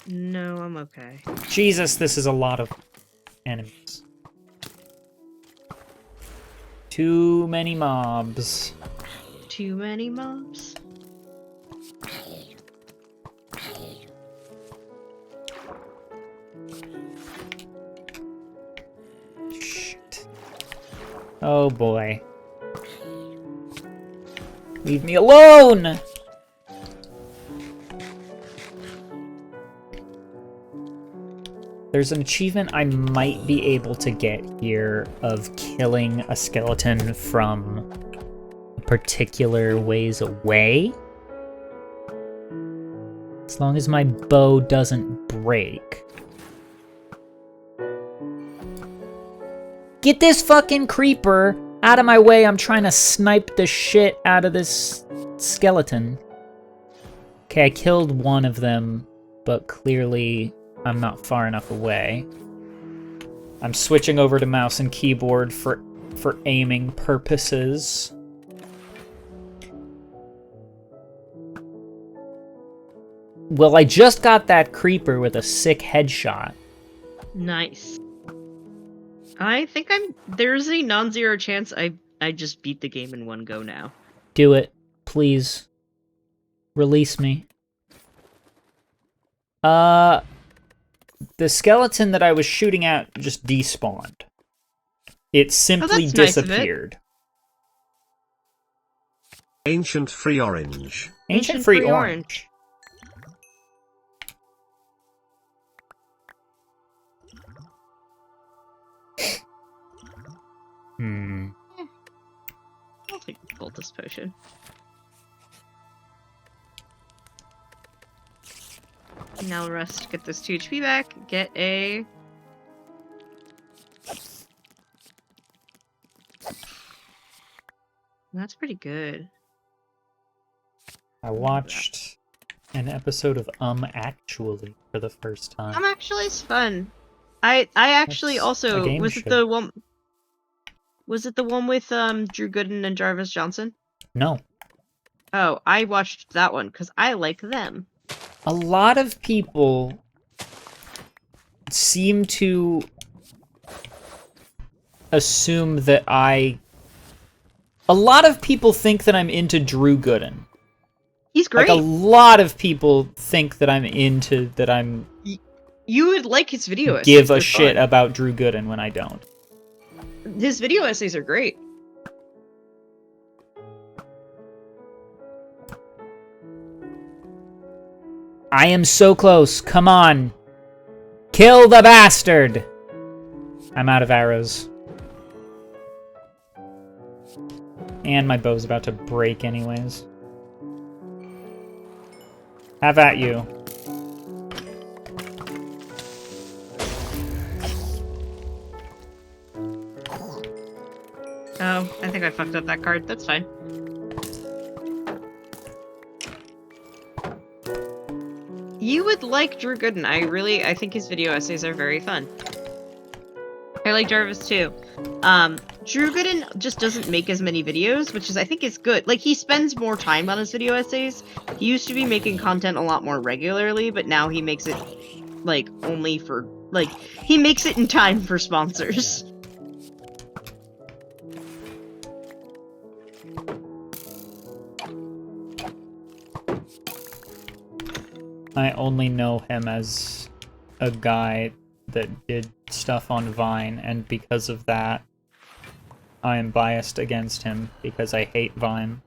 No, I'm okay. Jesus, this is a lot of enemies. Too many mobs. Too many mobs? Shit. Oh boy. Leave me alone! There's an achievement I might be able to get here of killing a skeleton from a particular ways away. As long as my bow doesn't break. Get this fucking creeper out of my way. I'm trying to snipe the shit out of this skeleton. Okay, I killed one of them, but clearly I'm not far enough away. I'm switching over to mouse and keyboard for for aiming purposes. Well, I just got that creeper with a sick headshot. Nice. I think there's a non-zero chance I just beat the game in one go now. Do it, please. Release me. The skeleton that I was shooting at just despawned. It simply that's nice of it. disappeared. Ancient free orange. Ancient free orange. I'll take the cultist potion. Now rest, get this 2 HP back, get a... That's pretty good. I watched an episode of Actually for the first time. Actually is fun. I actually That's also... a game Was it show. the one... Was it the one with Drew Gooden and Jarvis Johnson? No. Oh, I watched that one, because I like them. A lot of people seem to assume that A lot of people think that I'm into Drew Gooden. He's great. Like, a lot of people think that You would like his video essays. give a They're shit fun. about Drew Gooden when I don't. His video essays are great. I am so close. Come on. Kill the bastard. I'm out of arrows. And my bow's about to break anyways. Have at you. Oh, I think I fucked up that card. That's fine. You would like Drew Gooden. I think his video essays are very fun. I like Jarvis too. Drew Gooden just doesn't make as many videos, which I think is good. Like, he spends more time on his video essays. He used to be making content a lot more regularly, but now he makes it, like, only for, like, he makes it in time for sponsors. I only know him as a guy that did stuff on Vine, and because of that, I am biased against him because I hate Vine.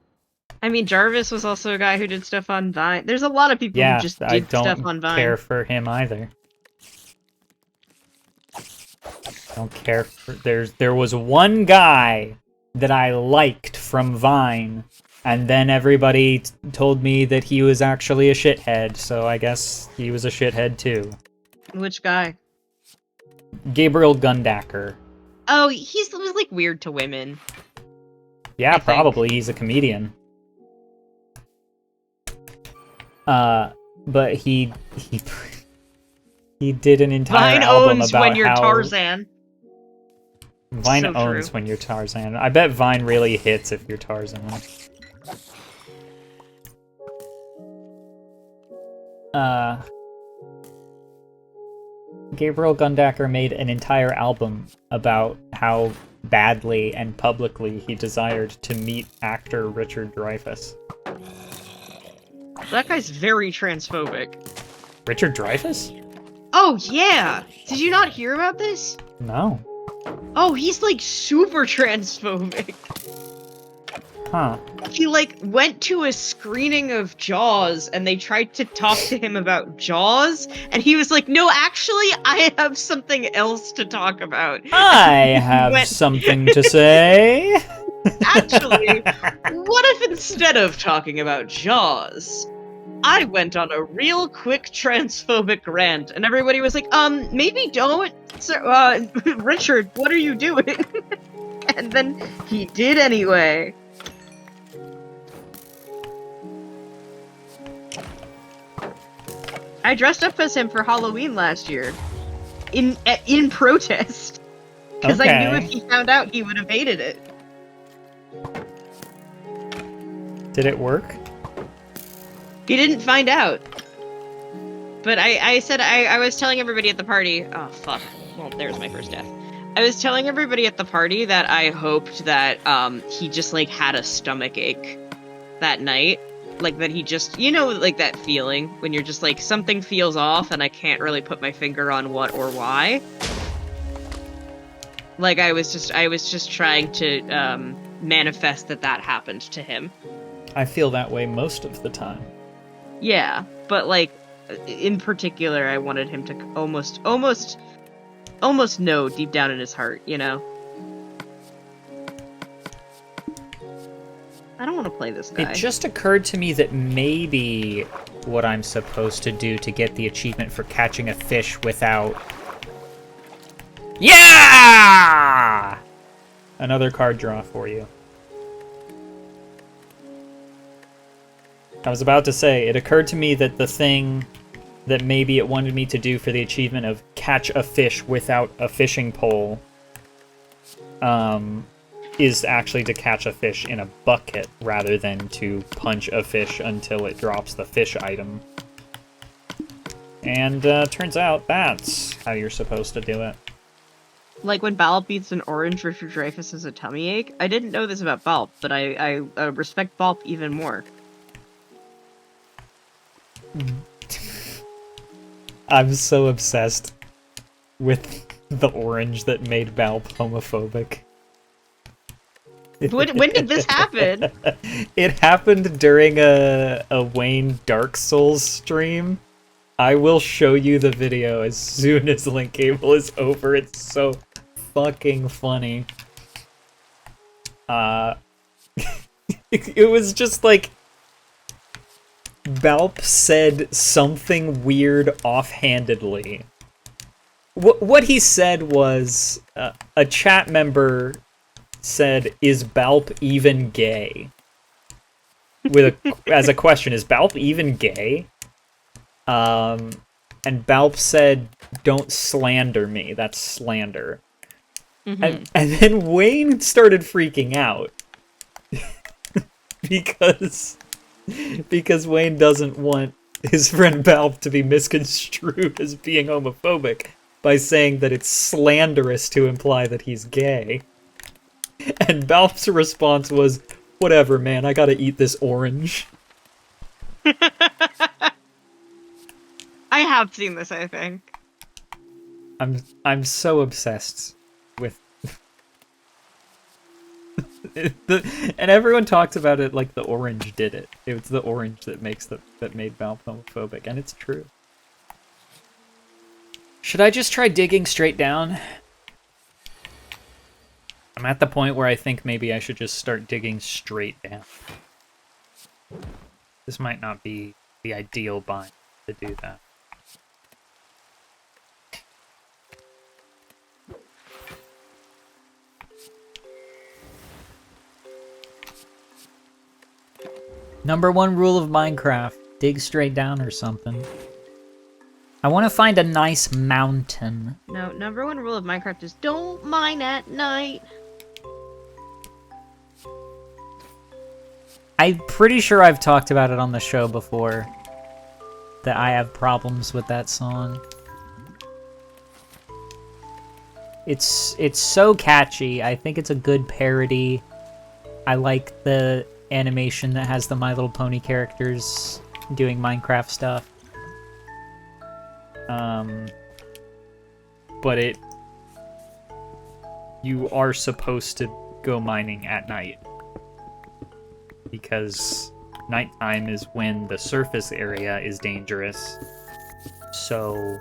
I mean, Jarvis was also a guy who did stuff on Vine. There's a lot of people who just I did don't stuff on Vine. care for him either. I don't care for... There was one guy that I liked from Vine, and then everybody told me that he was actually a shithead, so I guess he was a shithead too. Which guy? Gabriel Gundacker. Oh, was like weird to women. Yeah, I think. probably. He's a comedian. But he did an entire Vine album owns about when you're how Tarzan. Vine So owns true. when you're Tarzan. I bet Vine really hits if you're Tarzan. Gabriel Gundacker made an entire album about how badly and publicly he desired to meet actor Richard Dreyfuss. That guy's very transphobic. Richard Dreyfuss? Oh, yeah! Did you not hear about this? No. Oh, he's like super transphobic. Huh. He like went to a screening of Jaws and they tried to talk to him about Jaws and he was like, no, actually, I have something else to talk about. I have something to say. Actually, what if instead of talking about Jaws, I went on a real quick transphobic rant and everybody was like, maybe don't, sir, Richard, what are you doing? And then he did anyway. I dressed up as him for Halloween last year. In protest. Because I knew if Okay. he found out, he would have hated it. Did it work? He didn't find out. But I said I was telling everybody at the party. Oh fuck! Well, there's my first death. I was telling everybody at the party that I hoped that he just like had a stomach ache that night, like that he just like that feeling when you're just like something feels off and I can't really put my finger on what or why. Like I was just trying to manifest that happened to him. I feel that way most of the time. Yeah, but like in particular, I wanted him to almost know deep down in his heart, you know? I don't want to play this guy. It just occurred to me that maybe what I'm supposed to do to get the achievement for catching a fish without... Yeah! Another card draw for you. I was about to say, it occurred to me that the thing that maybe it wanted me to do for the achievement of catch a fish without a fishing pole is actually to catch a fish in a bucket rather than to punch a fish until it drops the fish item. And turns out that's how you're supposed to do it. Like when Balp eats an orange, Richard Dreyfuss has a tummy ache. I didn't know this about Balp, but I respect Balp even more. I'm so obsessed with the orange that made Balp homophobic. When did this happen? It happened during a Wayne Dark Souls stream. I will show you the video as soon as Link Cable is over. It's so fucking funny. It was just like Balp said something weird offhandedly. What he said was a chat member said, "Is Balp even gay?" As a question, is Balp even gay? And Balp said, "Don't slander me. That's slander." Mm-hmm. And then Wayne started freaking out because Wayne doesn't want his friend Balp to be misconstrued as being homophobic by saying that it's slanderous to imply that he's gay. And Balp's response was, "Whatever, man, I gotta eat this orange." I have seen this, I think. I'm so obsessed with and everyone talks about it like the orange did it. It was the orange that made Balp homophobic, and it's true. Should I just try digging straight down? I'm at the point where I think maybe I should just start digging straight down. This might not be the ideal bind to do that. Number one rule of Minecraft, dig straight down or something. I want to find a nice mountain. No, number one rule of Minecraft is don't mine at night. I'm pretty sure I've talked about it on the show before, that I have problems with that song. It's so catchy. I think it's a good parody. I like the animation that has the My Little Pony characters doing Minecraft stuff. But you are supposed to go mining at night, because nighttime is when the surface area is dangerous. So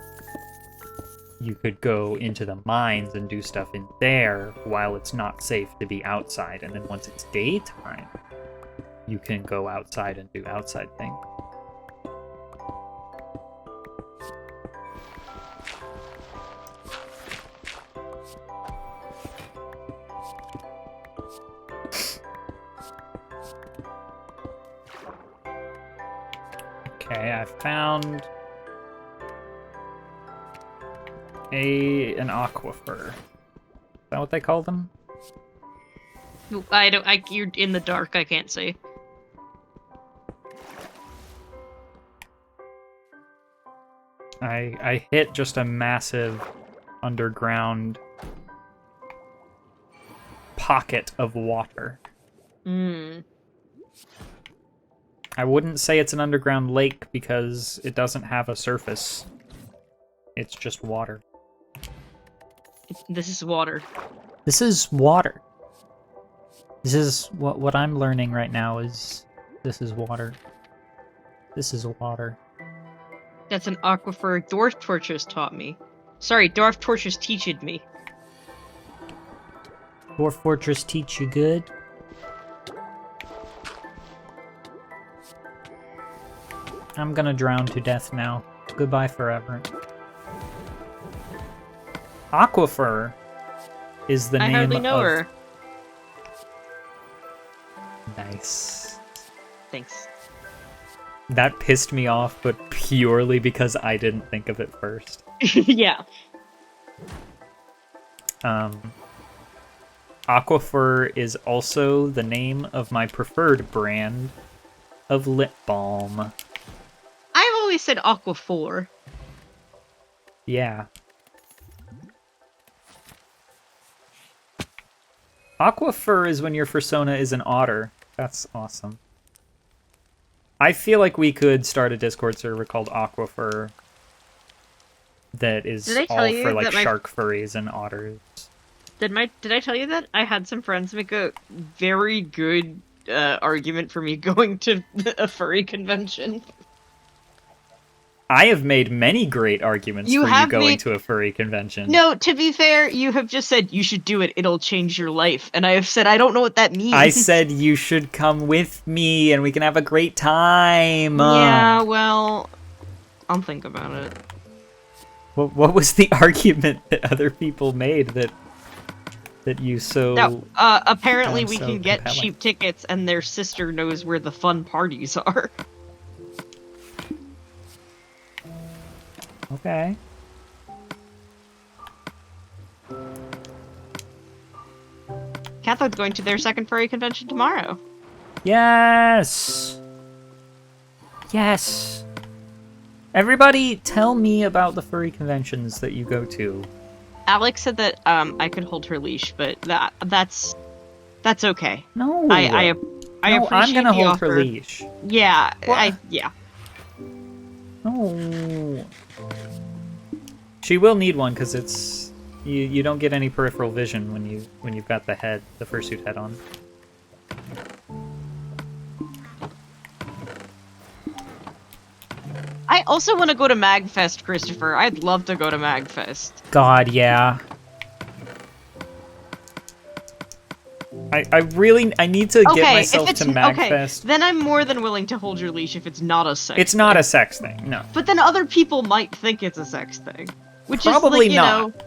you could go into the mines and do stuff in there while it's not safe to be outside, and then once it's daytime, you can go outside and do outside things. Okay, I found an aquifer. that what they call them? You're in the dark, I can't see. I hit just a massive underground pocket of water. Hmm. I wouldn't say it's an underground lake because it doesn't have a surface. It's just water. This is water. This is water. This is what I'm learning right now is this is water. This is water. That's an aquifer Dwarf Torches taught me. Sorry, Dwarf Torches teached me. Dwarf Fortress teach you good? I'm gonna drown to death now. Goodbye forever. Aquifer is the I name hardly know of... her. Nice. Thanks. That pissed me off, but purely because I didn't think of it first. Yeah. Aquifer is also the name of my preferred brand of lip balm. I've always said Aquaphor. Yeah. Aquifer is when your persona is an otter. That's awesome. I feel like we could start a Discord server called Aquifer that is Did I tell all you for like that my- shark furries and otters. Did I tell you that? I had some friends make a very good argument for me going to a furry convention. I have made many great arguments You for you have going made- to a furry convention. No, to be fair, you have just said you should do it, it'll change your life. And I have said I don't know what that means. I said you should come with me and we can have a great time. Yeah, well, I'll think about it. What was the argument that other people made that you so... No, apparently found we so can get compelling? cheap tickets and their sister knows where the fun parties are. Okay. Catherine's going to their second furry convention tomorrow. Yes! Yes! Everybody tell me about the furry conventions that you go to. Alex said that I could hold her leash, but that's okay. No! I no, appreciate I'm gonna the hold offer. her leash. Yeah, What? yeah. No. She will need one because it's you don't get any peripheral vision when you've got the fursuit head on. I also want to go to MagFest, Christopher. I'd love to go to MagFest. God, yeah. I need to get myself to MagFest. Okay, then I'm more than willing to hold your leash if it's not a sex It's not a sex thing, no. But then other people might think it's a sex thing. Which Probably is like, not.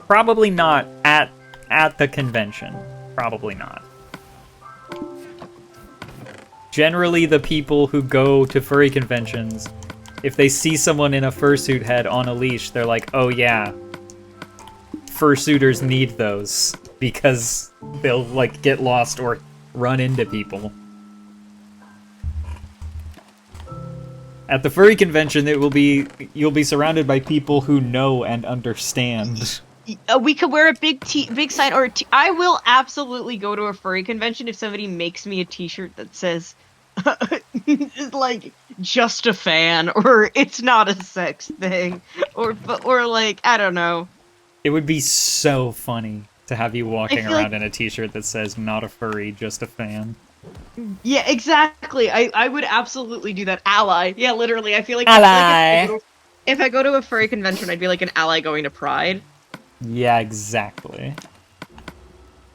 Probably not at the convention. Probably not. Generally, the people who go to furry conventions, if they see someone in a fursuit head on a leash, they're like, oh yeah, fursuiters need those, because they'll, like, get lost or run into people. At the furry convention, you'll be surrounded by people who know and understand. We could wear a big sign, or I will absolutely go to a furry convention if somebody makes me a t-shirt that says, like, just a fan, or it's not a sex thing, or like, I don't know. It would be so funny to have you walking feel around like- in a t-shirt that says, not a furry, just a fan. Yeah, exactly. I would absolutely do that. Ally. Yeah, literally. I feel like Ally. if I go to a furry convention, I'd be like an ally going to Pride. Yeah, exactly.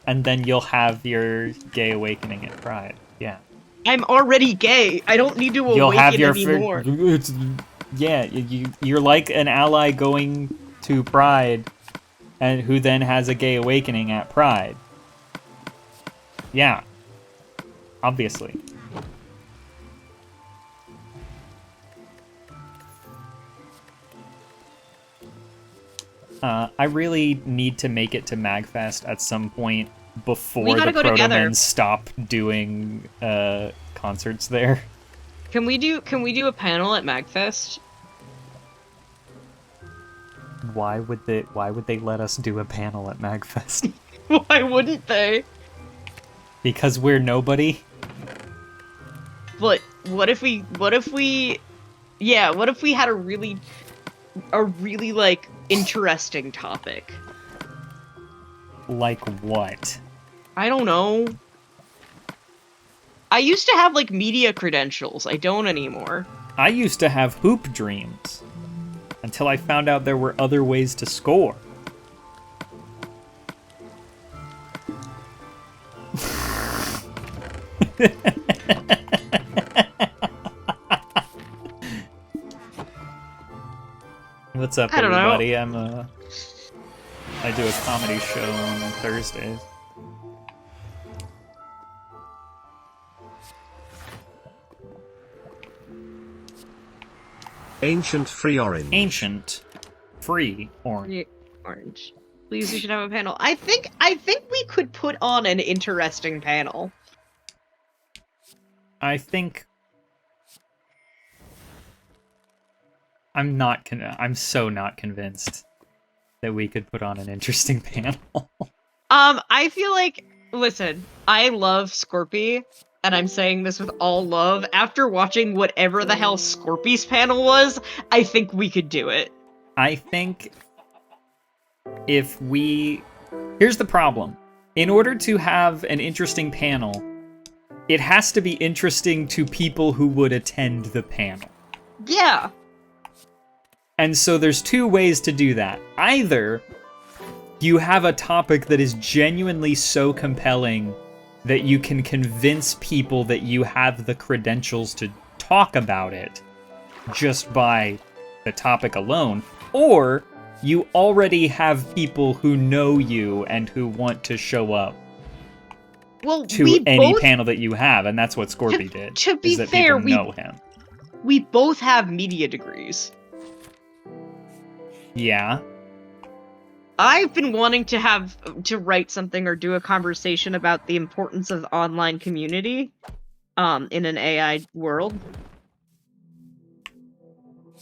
And then you'll have your gay awakening at Pride. Yeah. I'm already gay. I don't need to You'll awaken have your anymore. yeah, you're like an ally going to Pride and who then has a gay awakening at Pride. Yeah. Obviously. I really need to make it to MagFest at some point before We the gotta go together. Proto-Men stop doing concerts there. Can we do a panel at MagFest? Why would they let us do a panel at MagFest? Why wouldn't they? Because we're nobody? But what if we had a really like interesting topic? Like what? I don't know. I used to have like media credentials. I don't anymore. I used to have hoop dreams. Until I found out there were other ways to score. What's up, I don't know. everybody? I do a comedy show on Thursdays. Ancient free orange. Ancient, free orange. Yeah, orange. Please, we should have a panel. I think we could put on an interesting panel. I think I'm so not convinced that we could put on an interesting panel. I feel like, listen, I love Scorpy, and I'm saying this with all love. After watching whatever the hell Scorpy's panel was, I think we could do it. I think here's the problem. In order to have an interesting panel, it has to be interesting to people who would attend the panel. Yeah. And so there's two ways to do that. Either you have a topic that is genuinely so compelling that you can convince people that you have the credentials to talk about it just by the topic alone, or you already have people who know you and who want to show up to any panel that you have, and that's what Scorpy did. To be is that fair, people know him. We both have media degrees. Yeah. I've been wanting to write something or do a conversation about the importance of online community in an AI world.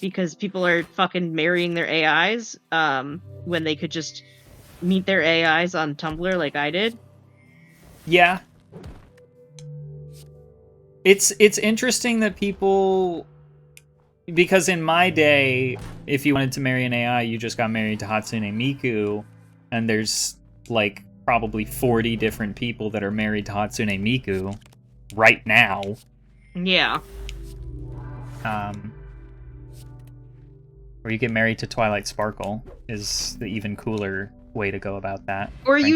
Because people are fucking marrying their AIs when they could just meet their AIs on Tumblr like I did. Yeah. It's interesting that people... Because in my day, if you wanted to marry an AI, you just got married to Hatsune Miku, and there's, like, probably 40 different people that are married to Hatsune Miku right now. Yeah. Or you get married to Twilight Sparkle is the even cooler way to go about that. Or frankly.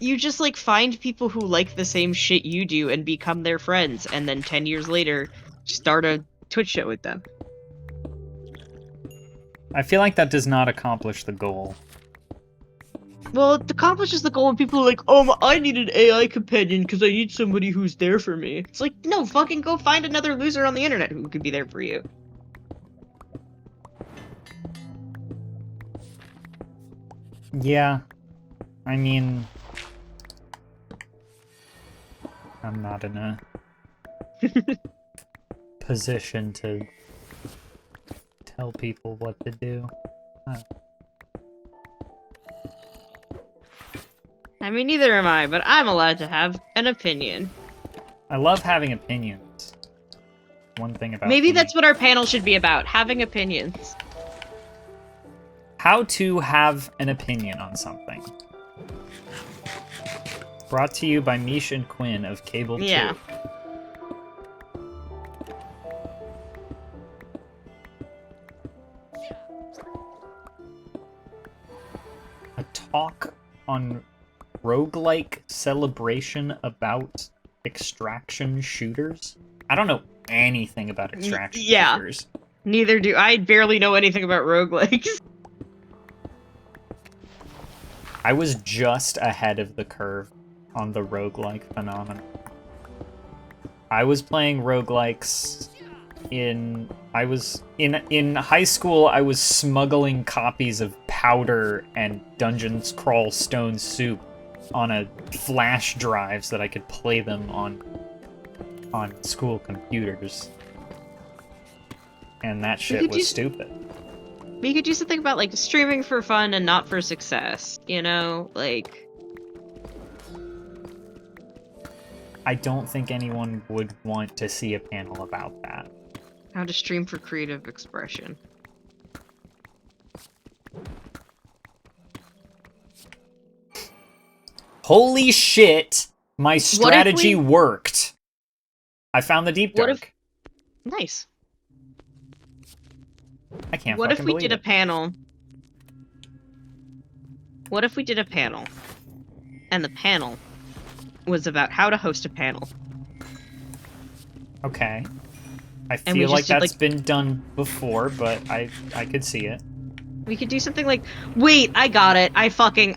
you just find people who like the same shit you do and become their friends, and then 10 years later start a Twitch show with them. I feel like that does not accomplish the goal. Well, it accomplishes the goal when people are like, oh, I need an AI companion because I need somebody who's there for me. It's like, no, fucking go find another loser on the internet who could be there for you. Yeah. I mean... I'm not in a position to tell people what to do. I mean, neither am I, but I'm allowed to have an opinion. I love having opinions. One thing about Maybe me. that's what our panel should be about, having opinions. How to have an opinion on something. Brought to you by Mish and Quinn of Cable 2. Yeah. A talk on roguelike celebration about extraction shooters? I don't know anything about extraction shooters. Neither do I. Barely know anything about roguelikes. I was just ahead of the curve on the roguelike phenomenon. I was playing roguelikes in high school. I was smuggling copies of powder and Dungeons Crawl Stone Soup on a flash drive so that I could play them on school computers. And that shit was stupid. We could do something about, like, streaming for fun and not for success, you know? Like... I don't think anyone would want to see a panel about that. How to stream for creative expression. Holy shit! My strategy worked! I found the deep dark. Nice. I can't What if fucking we believe did a it. panel? What if we did a panel? And the panel was about how to host a panel. Okay. I And we feel just like did, that's like- been done before, but I could see it. We could do something like, wait, I got it. I fucking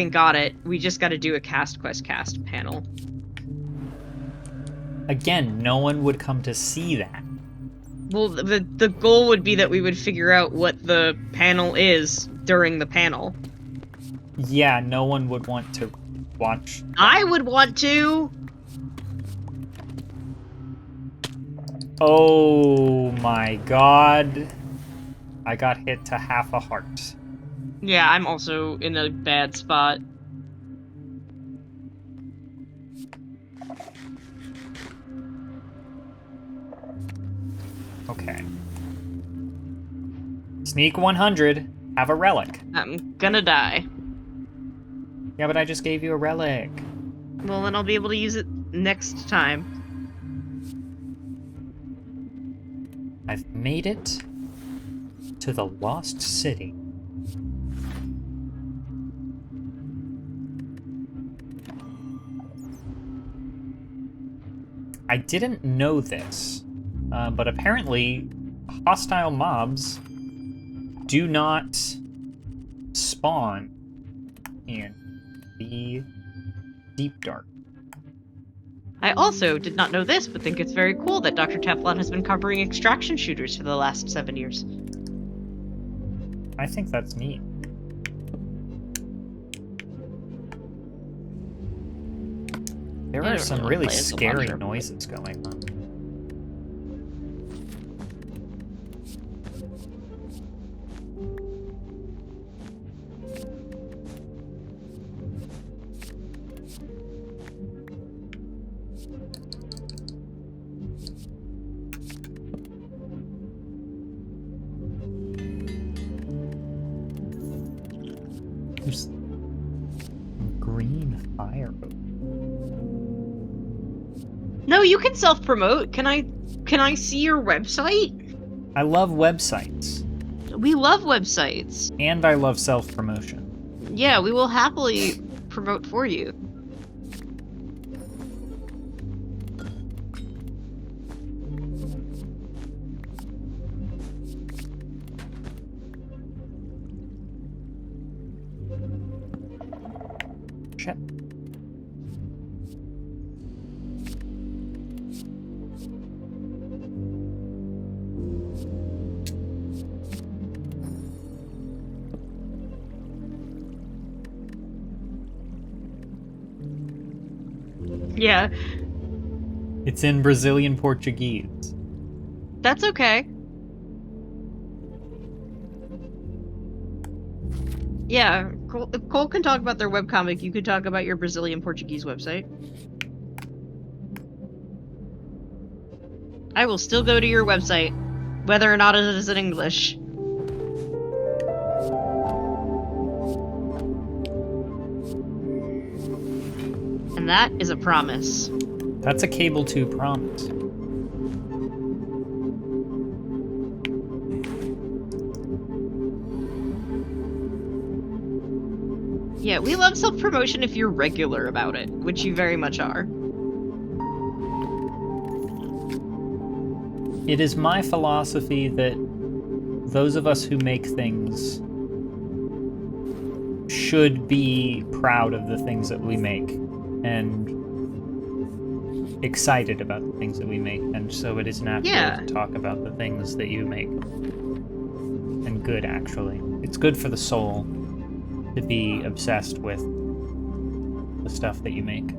got it. We just gotta do a Cast Quest Cast panel. Again, no one would come to see that. Well, the goal would be that we would figure out what the panel is during the panel. Yeah, no one would want to watch. I would want to. Oh my god. I got hit to half a heart. Yeah, I'm also in a bad spot. Okay. Sneak 100. Have a relic. I'm gonna die. Yeah, but I just gave you a relic. Well, then I'll be able to use it next time. I've made it to the Lost City. I didn't know this, but apparently hostile mobs do not spawn in the Deep Dark. I also did not know this, but think it's very cool that Dr. Teflon has been covering extraction shooters for the last 7 years. I think that's neat. There I are don't some really really play as a scary launcher. noises going on. There's green fire. No, you can self-promote. Can I see your website? I love websites, We love websites. and I love self-promotion. Yeah, we will happily promote for you. Shit. Yeah, It's in Brazilian Portuguese. that's okay. Yeah, if Cole can talk about their webcomic, you could talk about your Brazilian Portuguese website. I will still go to your website, whether or not it is in English. And that is a promise. That's a Cable 2 promise. Yeah, we love self-promotion if you're regular about it, which you very much are. It is my philosophy that those of us who make things should be proud of the things that we make and excited about the things that we make, and so it is natural Yeah. to talk about the things that you make. And good, actually. It's good for the soul to be obsessed with the stuff that you make.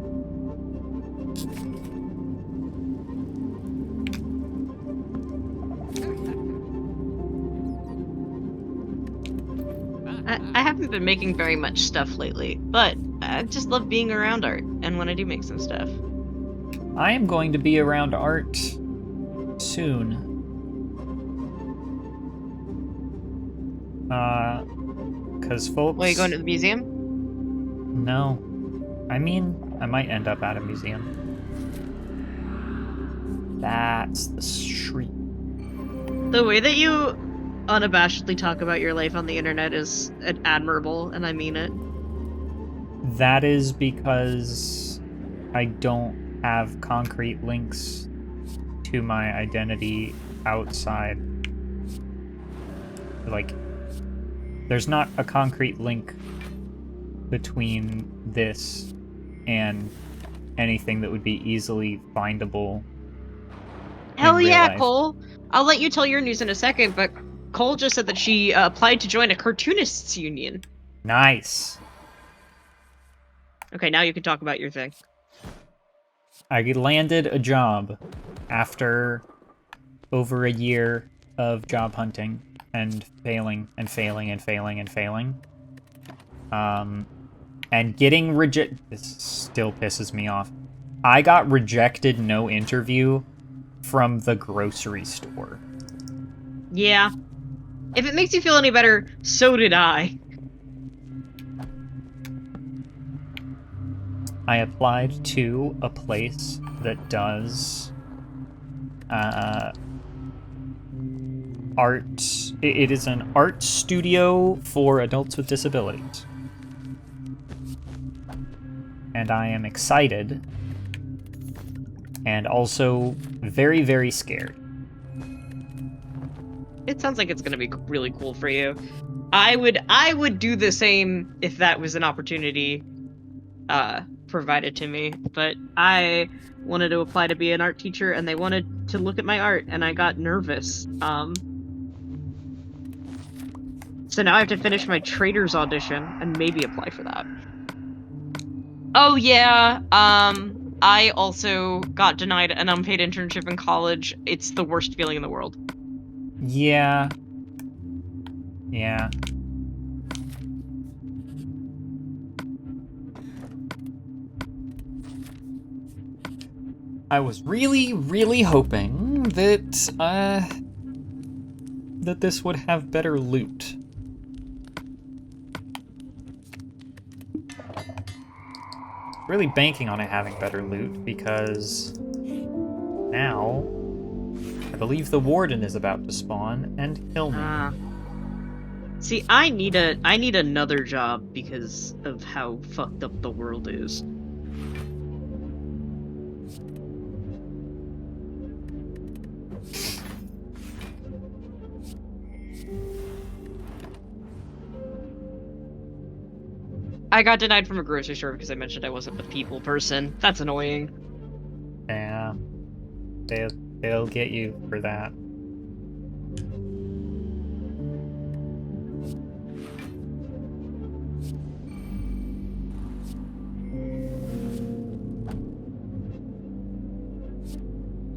I haven't been making very much stuff lately, but I just love being around art, and when I do make some stuff. I am going to be around art soon. Because folks... Well, you going to the museum? No. I mean, I might end up at a museum. That's the street. The way that you unabashedly talk about your life on the internet is admirable, and I mean it. That is because I don't have concrete links to my identity outside. Like, there's not a concrete link between this and anything that would be easily findable. Hell in real yeah, life. Cole! I'll let you tell your news in a second, but Cole just said that she applied to join a cartoonists union. Nice. Okay, now you can talk about your thing. I landed a job after over a year of job hunting and failing and failing and failing and failing. And getting this still pisses me off. I got rejected, no interview, from the grocery store. Yeah. If it makes you feel any better, so did I. I applied to a place that does art. It is an art studio for adults with disabilities. And I am excited and also very, very scared. It sounds like it's gonna be really cool for you. I would do the same if that was an opportunity provided to me, but I wanted to apply to be an art teacher and they wanted to look at my art and I got nervous. So now I have to finish my trader's audition and maybe apply for that. Oh yeah, I also got denied an unpaid internship in college. It's the worst feeling in the world. Yeah. Yeah. I was really, really hoping that, that this would have better loot. Really banking on it having better loot, because now I believe the warden is about to spawn and kill me. See, I need another job because of how fucked up the world is. I got denied from a grocery store because I mentioned I wasn't the people person. That's annoying. Yeah. They'll get you for that.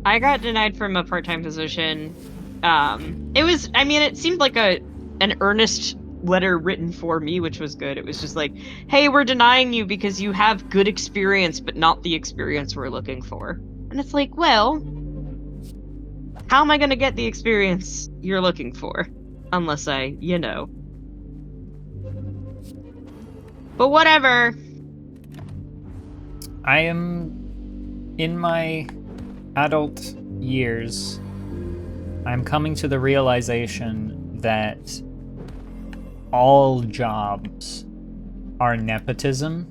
I got denied from a part-time position. It seemed like an earnest letter written for me, which was good. It was just like, hey, we're denying you because you have good experience, but not the experience we're looking for. And it's like, well, how am I gonna get the experience you're looking for? Unless I, But whatever. I am in my adult years. I'm coming to the realization that all jobs are nepotism.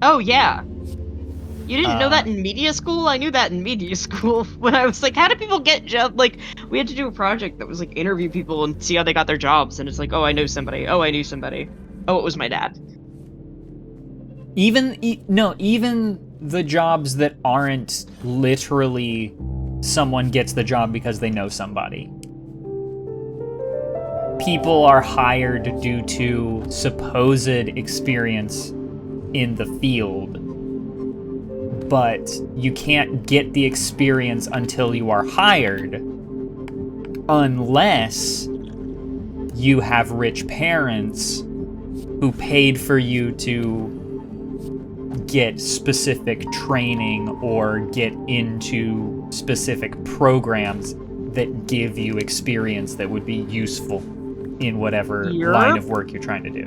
Oh, yeah. You didn't know that in media school? I knew that in media school when I was like, how do people get jobs? Like, we had to do a project that was like interview people and see how they got their jobs. And it's like, oh, I know somebody. Oh, I knew somebody. Oh, it was my dad. Even the jobs that aren't literally someone gets the job because they know somebody. people are hired due to supposed experience in the field, but you can't get the experience until you are hired, unless you have rich parents who paid for you to get specific training or get into specific programs that give you experience that would be useful in whatever line of work you're trying to do.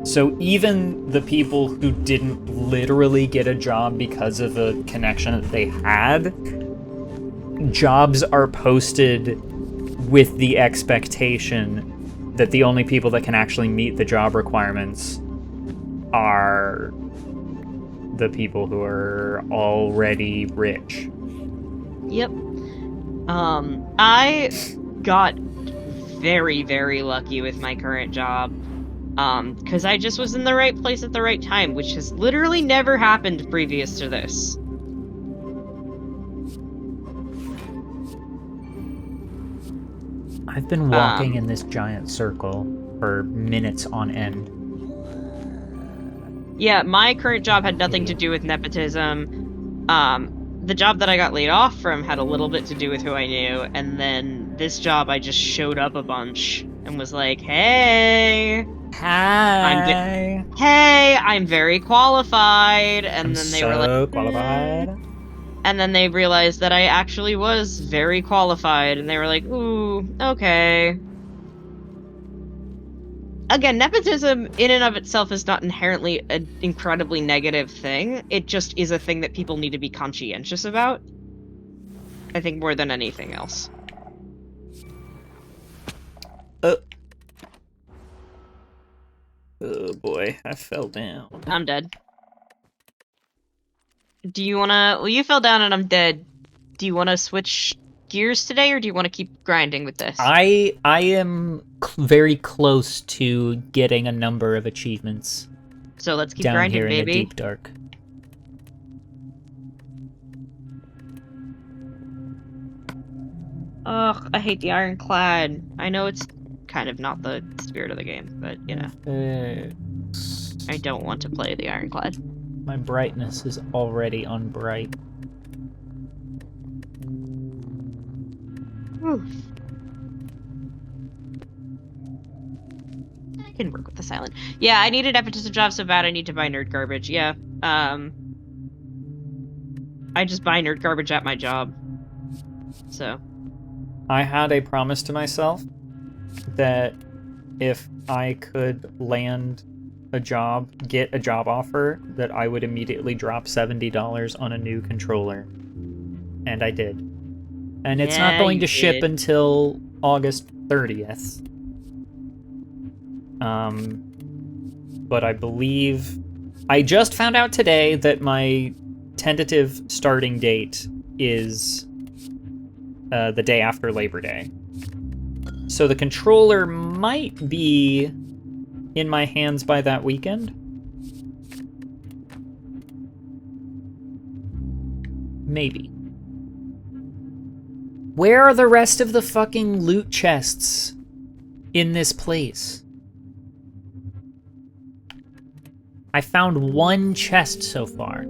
So even the people who didn't literally get a job because of a connection that they had, jobs are posted with the expectation that the only people that can actually meet the job requirements are the people who are already rich. Yep. I got very, very lucky with my current job. Because I just was in the right place at the right time, which has literally never happened previous to this. I've been walking in this giant circle for minutes on end. Yeah, my current job had nothing to do with nepotism. The job that I got laid off from had a little bit to do with who I knew, and then this job I just showed up a bunch and was like, hey! Hi! Hey, I'm very qualified! And I'm then they so were like, qualified. And then they realized that I actually was very qualified, and they were like, ooh, okay. Again, nepotism in and of itself is not inherently an incredibly negative thing. It just is a thing that people need to be conscientious about. I think more than anything else. Oh boy, I fell down. I'm dead. Do you wanna... Well, you fell down and I'm dead. Do you wanna switch gears today, or do you wanna keep grinding with this? I am very close to getting a number of achievements. So let's keep down grinding, here baby. in the deep dark. Ugh, I hate the ironclad. I know it's kind of not the spirit of the game, but, you know. I don't want to play the ironclad. My brightness is already on bright. Whew. I can work with the silent. Yeah, I need an nepotism job so bad I need to buy nerd garbage. Yeah. I just buy nerd garbage at my job. So. I had a promise to myself that if I could land a job, get a job offer, that I would immediately drop $70 on a new controller. And I did. And it's not going to ship until August 30th. But I believe... I just found out today that my tentative starting date is the day after Labor Day. So the controller might be in my hands by that weekend. Maybe. Where are the rest of the fucking loot chests in this place? I found one chest so far.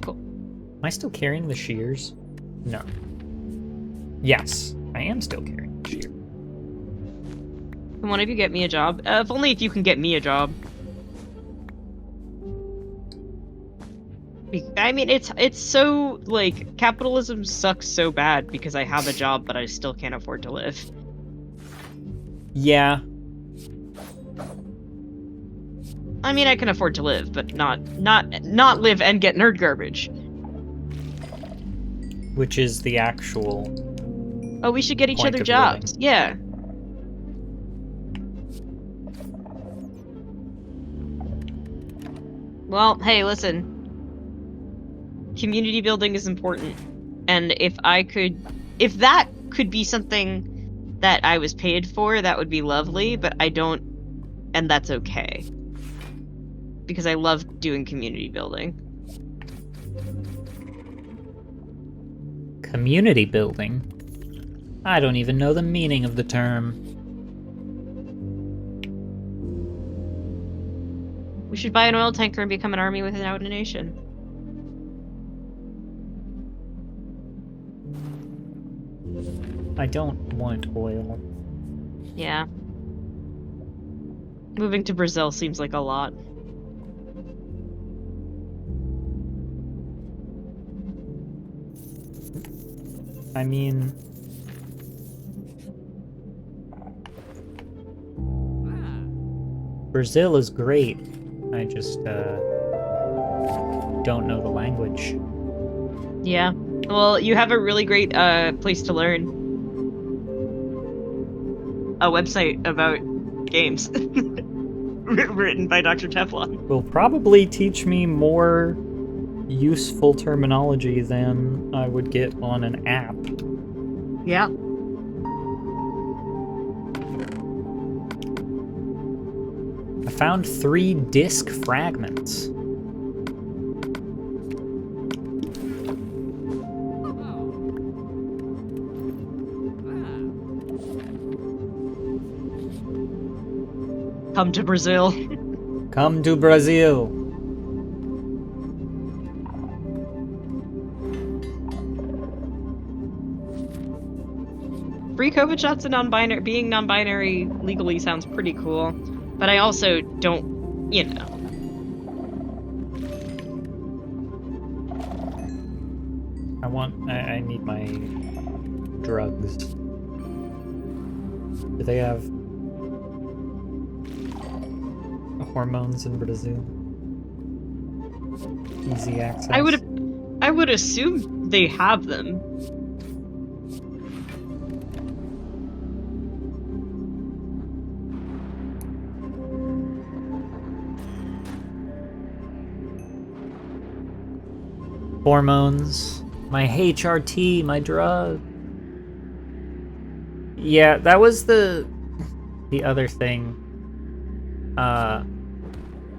Cool. Am I still carrying the shears? No. Yes, I am still carrying the shears. Can one of you get me a job? If only if you can get me a job. I mean, it's so, like, capitalism sucks so bad because I have a job, but I still can't afford to live. Yeah. I mean, I can afford to live, but not live and get nerd garbage. Which is the actual... Oh, we should get each point other of jobs. living. Yeah. Well, hey, listen. Community building is important. And if that could be something that I was paid for, that would be lovely, but I don't, and that's okay. Because I love doing community building. Community building? I don't even know the meaning of the term. We should buy an oil tanker and become an army without a nation. I don't want oil. Yeah. Moving to Brazil seems like a lot. I mean... Brazil is great. I just, don't know the language. Yeah. Well, you have a really great place to learn. A website about games. Written by Dr. Teflon. Will probably teach me more useful terminology than I would get on an app. Yeah. I found 3 disc fragments. Come to Brazil. Come to Brazil. Free COVID shots and non-binary, being non-binary legally sounds pretty cool, but I also don't, you know. I need my drugs. Do they have hormones in Brazil? Easy access? I would assume they have them. Hormones. My HRT, my drug. Yeah, that was the other thing.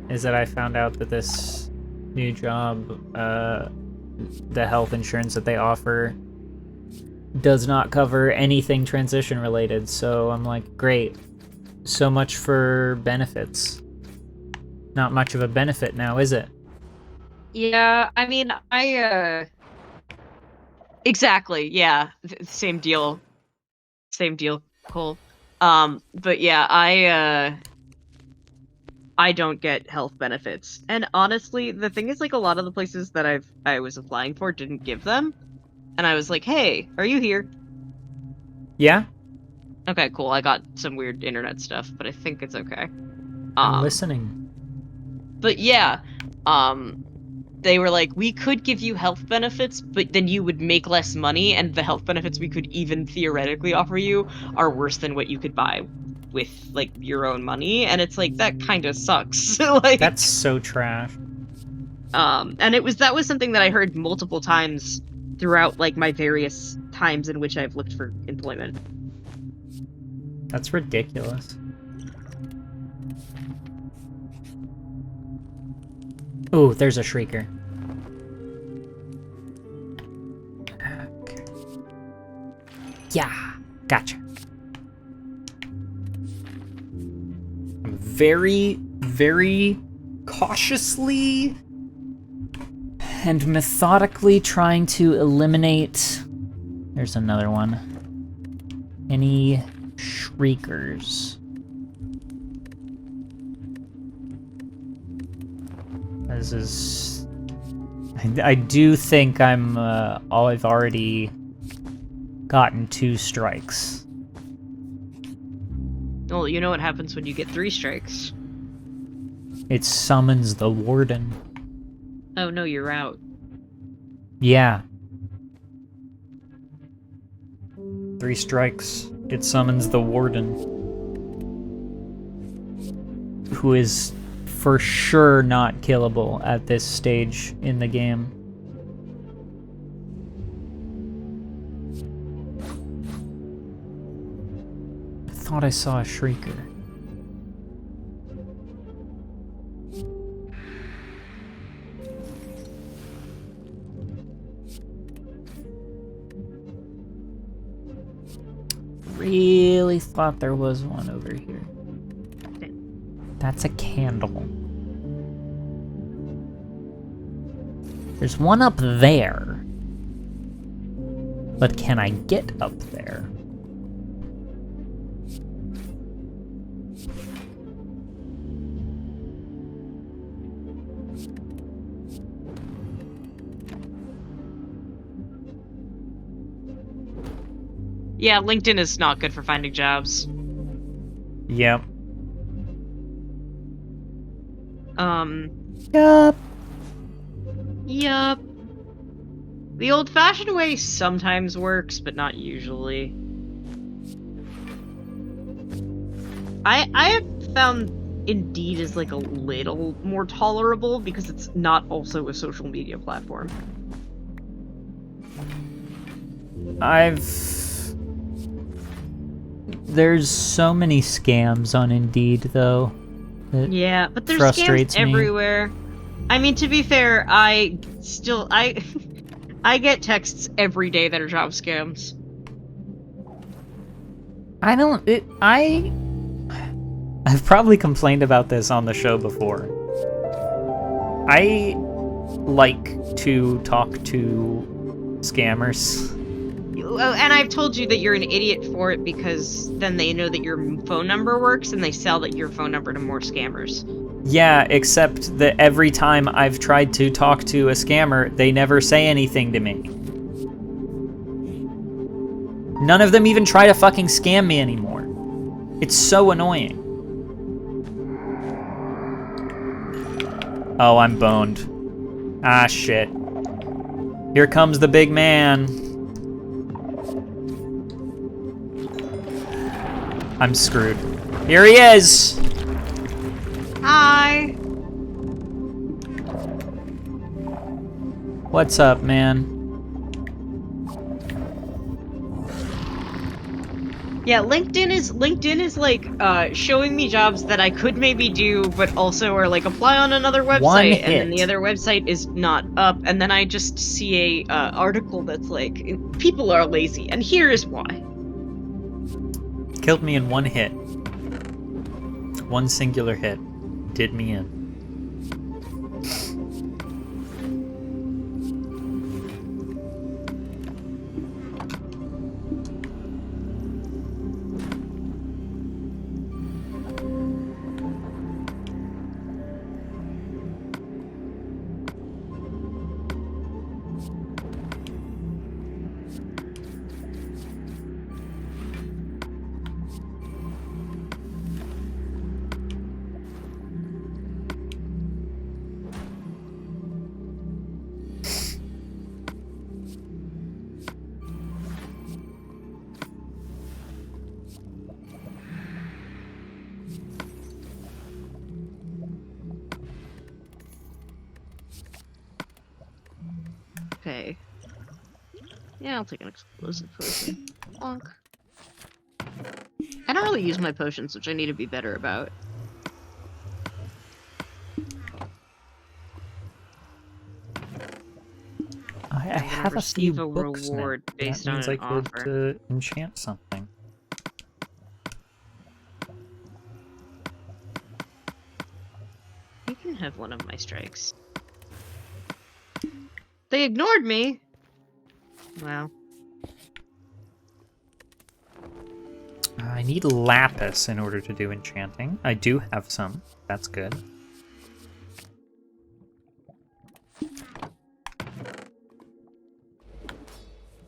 Is that I found out that this new job, the health insurance that they offer does not cover anything transition related, so I'm like, great. So much for benefits. Not much of a benefit now, is it? Yeah, I mean, exactly, yeah, same deal. Same deal, Cole. But yeah, I don't get health benefits. And honestly, the thing is, like, a lot of the places that I was applying for didn't give them. And I was like, hey, are you here? Yeah? Okay, cool. I got some weird internet stuff, but I think it's okay. I'm listening. But yeah, they were like, we could give you health benefits, but then you would make less money, and the health benefits we could even theoretically offer you are worse than what you could buy with, like, your own money. And it's like, that kind of sucks. Like, That's so trash. and that was something that I heard multiple times throughout, like, my various times in which I've looked for employment. That's ridiculous. Ooh, there's a shrieker. Okay. Yeah, gotcha. I'm very, very cautiously and methodically trying to eliminate... There's another one. Any shriekers. This is... I do think I've already gotten 2 strikes. Well, you know what happens when you get 3 strikes. It summons the warden. Oh no, you're out. Yeah. 3 strikes. It summons the warden. Who is for sure not killable at this stage in the game. I thought I saw a shrieker. really thought there was one over here. Okay. That's a candle. There's one up there. But can I get up there? Yeah, LinkedIn is not good for finding jobs. Yep. Yup. Yup. The old-fashioned way sometimes works, but not usually. I have found Indeed is like a little more tolerable because it's not also a social media platform. There's so many scams on Indeed, though. Yeah, but there's frustrates scams me. everywhere. I mean, to be fair, I get texts every day that are job scams. I've probably complained about this on the show before. I like to talk to scammers. And I've told you that you're an idiot for it because then they know that your phone number works and they sell your phone number to more scammers. Yeah, except that every time I've tried to talk to a scammer, they never say anything to me. None of them even try to fucking scam me anymore. It's so annoying. Oh, I'm boned. Ah, shit. Here comes the big man. I'm screwed. Here he is! Hi! What's up, man? Yeah, LinkedIn is like showing me jobs that I could maybe do, but also are like apply on another website, One and then the hit. other website is not up, and then I just see a article that's like people are lazy, and here is why. Killed me in one hit. One singular hit. Did me in. Okay. Yeah, I'll take an explosive potion. Bonk. I don't really use my potions, which I need to be better about. I have a few receive a books now. reward That based on means an I could offer. enchant something. You can have one of my strikes. They ignored me! Wow. I need lapis in order to do enchanting. I do have some. That's good.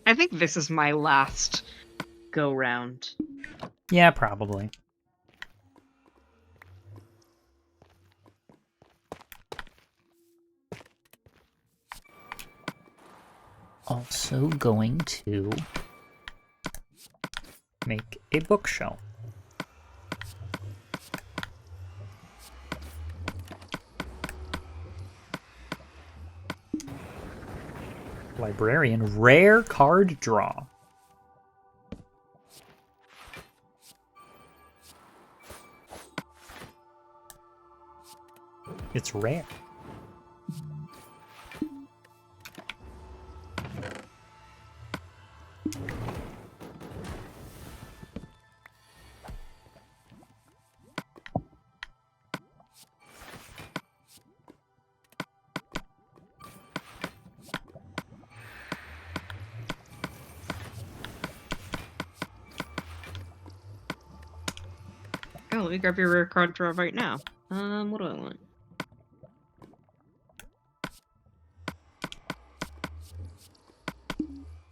I think this is my last go-round. Yeah, probably. Also going to make a bookshelf. Librarian, rare card draw. It's rare. let me grab your rare card draw right now. What do I want?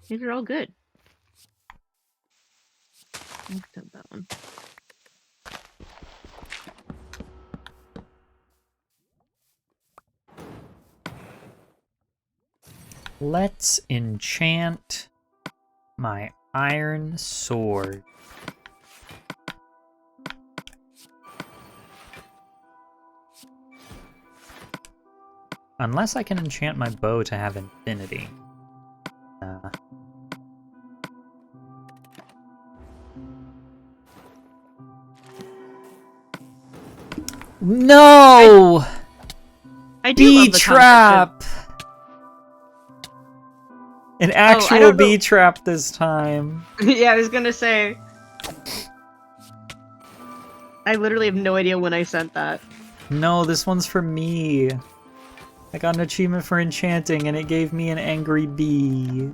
These are all good. I'll accept that one. Let's enchant my iron sword. Unless I can enchant my bow to have infinity. No! I do Bee love the trap! An actual don't know. bee trap this time. Yeah, I was gonna say. I literally have no idea when I sent that. No, this one's for me. I got an achievement for enchanting and it gave me an angry bee.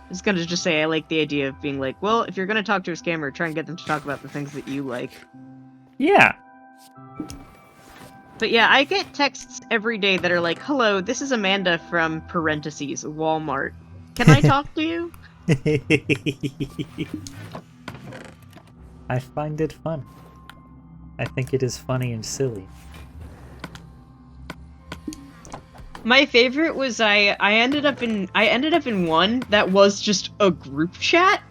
I was gonna just say I like the idea of being like, well, if you're gonna talk to a scammer, try and get them to talk about the things that you like. Yeah. But yeah, I get texts every day that are like, hello, this is Amanda from parentheses, Walmart. Can I talk to you? I find it fun. I think it is funny and silly. My favorite was I ended up in one that was just a group chat.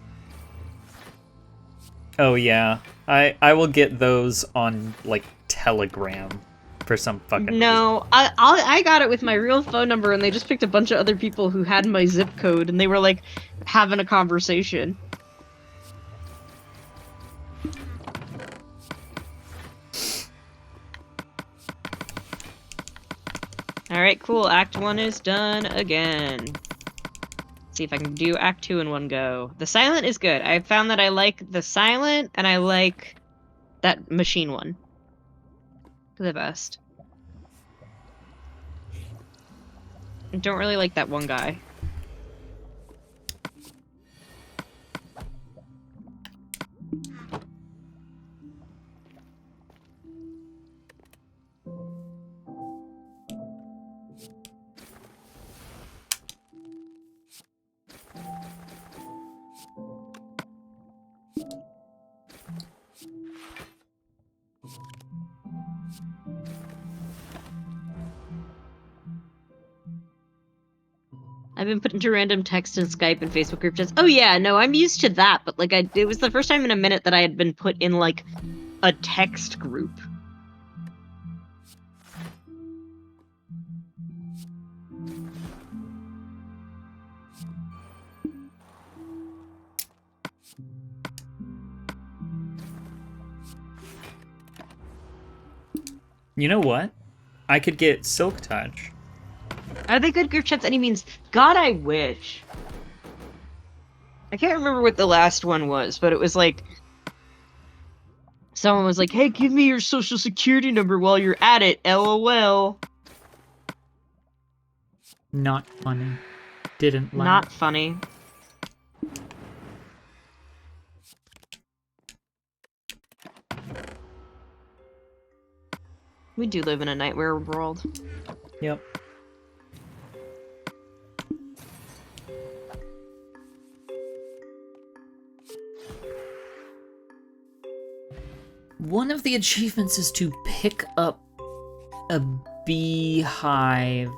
Oh yeah. I will get those on like Telegram for some fucking reason. No, I got it with my real phone number, and they just picked a bunch of other people who had my zip code, and they were like having a conversation. Alright, cool. Act 1 is done again. Let's see if I can do Act 2 in one go. The silent is good. I found that I like the silent, and I like that machine one. The best. I don't really like that one guy. I've been put into random text and Skype and Facebook group chats. Oh yeah, no, I'm used to that, but like it was the first time in a minute that I had been put in like a text group. You know what? I could get Silk Touch. Are they good group chats? And he means, God, I wish. I can't remember what the last one was, but it was like someone was like, hey, give me your social security number while you're at it, LOL. Not funny. Didn't like. Not funny. We do live in a nightmare world. Yep. One of the achievements is to pick up a beehive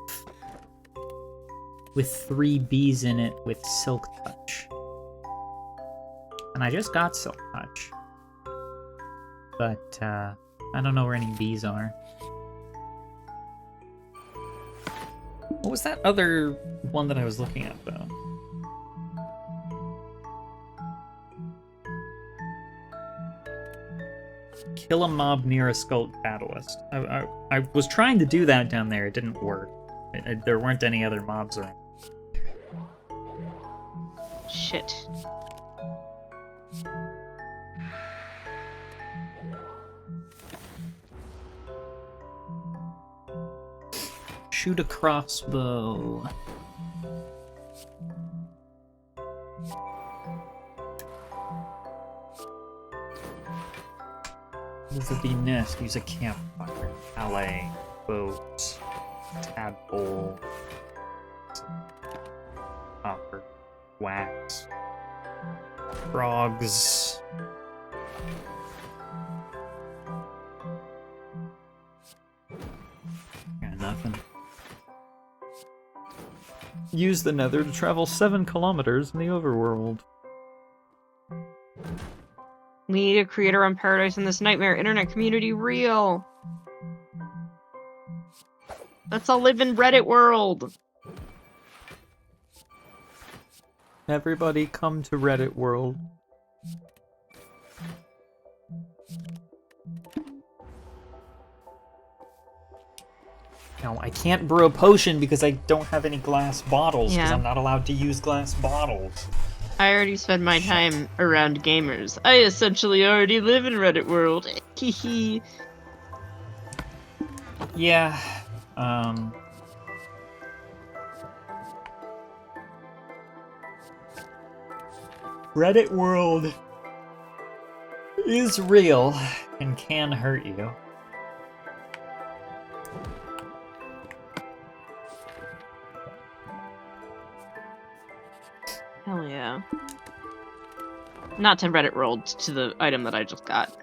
with 3 bees in it with Silk Touch. And I just got Silk Touch. But, I don't know where any bees are. What was that other one that I was looking at, though? Kill a mob near a Skulk Catalyst. I was trying to do that down there. It didn't work. There weren't any other mobs around. Shit. Shoot a crossbow. Pieces of the nest. Use a campfire. Alley. Boat. Tadpole. Copper. Wax. Frogs. Got nothing. Use the nether to travel 7 kilometers in the overworld. We need a creator on Paradise in this nightmare. Internet community real. Let's all live in Reddit world. Everybody come to Reddit world. No, I can't brew a potion because I don't have any glass bottles, because Yeah. I'm not allowed to use glass bottles. I already spend my time around gamers. I essentially already live in Reddit world. Hehe. Yeah, Reddit world is real and can hurt you. Hell yeah. Not to Reddit world, to the item that I just got.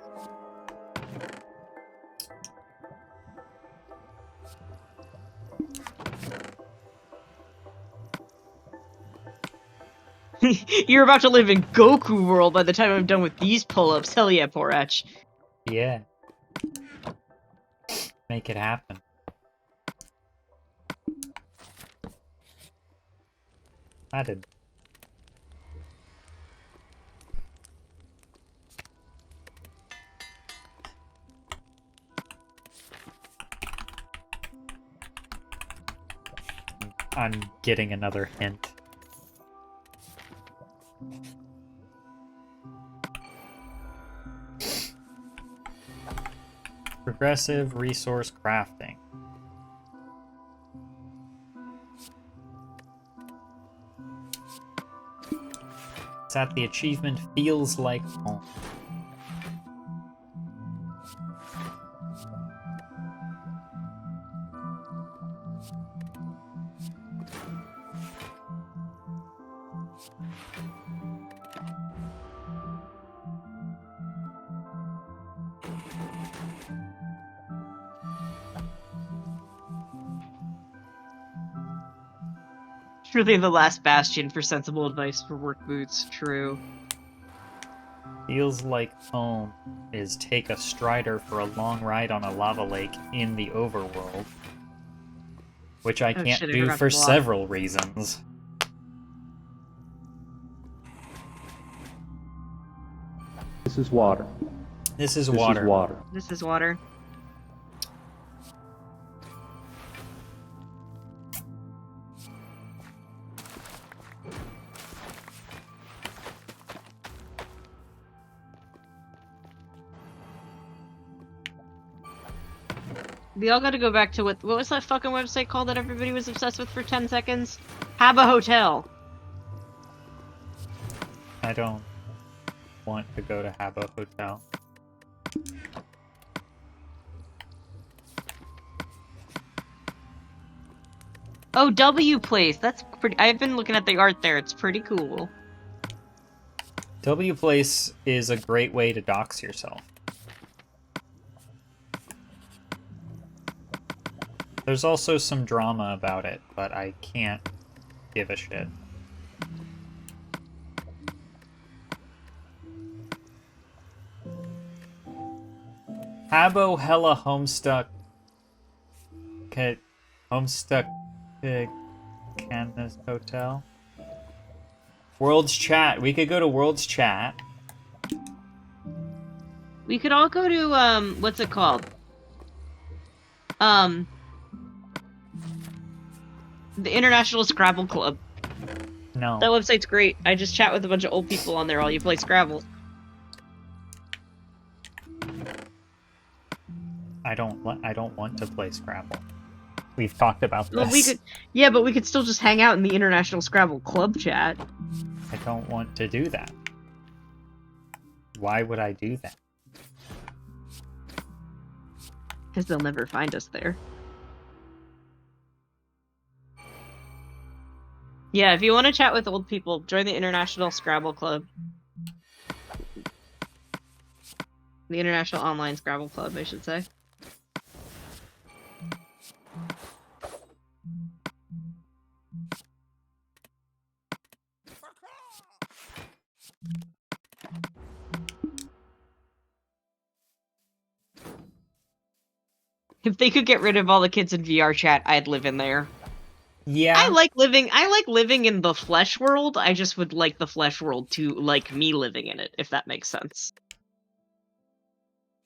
You're about to live in Goku world by the time I'm done with these pull-ups. Hell yeah, poor Etch. Yeah. Make it happen. I did. I'm getting another hint. Progressive resource crafting. It's at the achievement feels like home. Truly the last bastion for sensible advice for work boots. True. Feels like home is take a strider for a long ride on a lava lake in the overworld. Which I Oh, can't shit, I do forgot for to block. several reasons. This is water. This is This water. is water. This is water. We all gotta go back to what was that fucking website called that everybody was obsessed with for 10 seconds? Have a hotel. I don't want to go to Habbo Hotel. Oh, W Place. That's pretty. I've been looking at the art there. It's pretty cool. W Place is a great way to dox yourself. There's also some drama about it, but I can't give a shit. Habbo hella homestuck. Homestuck. Canvas Hotel. World's Chat. We could go to World's Chat. We could all go to what's it called? The International Scrabble Club. No. That website's great. I just chat with a bunch of old people on there while you play Scrabble. I don't want to play Scrabble. We've talked about this. Well, we could, yeah, but we could still just hang out in the International Scrabble Club chat. I don't want to do that. Why would I do that? Because they'll never find us there. Yeah, if you want to chat with old people, join the International Scrabble Club. The International Online Scrabble Club, I should say. If they could get rid of all the kids in VR chat, I'd live in there. Yeah. I like living in the flesh world. I just would like the flesh world to like me living in it, if that makes sense.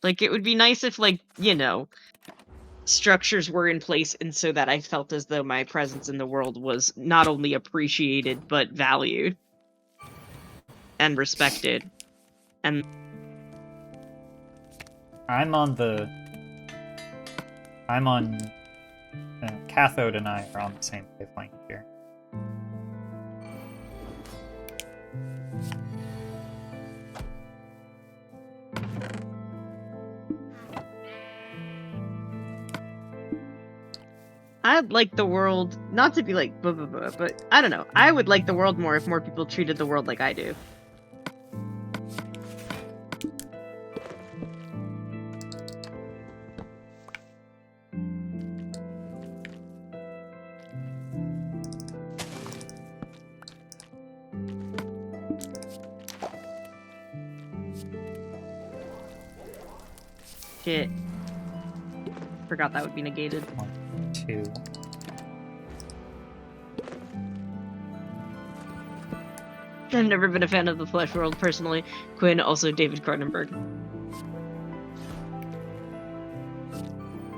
Like, it would be nice if, like, you know, structures were in place and so that I felt as though my presence in the world was not only appreciated, but valued. And respected. And Cathode and I are on the same wavelength here. I'd like the world, not to be like, blah, blah, blah, but I don't know. I would like the world more if more people treated the world like I do. Shit. Forgot that would be negated. 1, 2. I've never been a fan of the Flesh World, personally. Quinn, also David Cronenberg.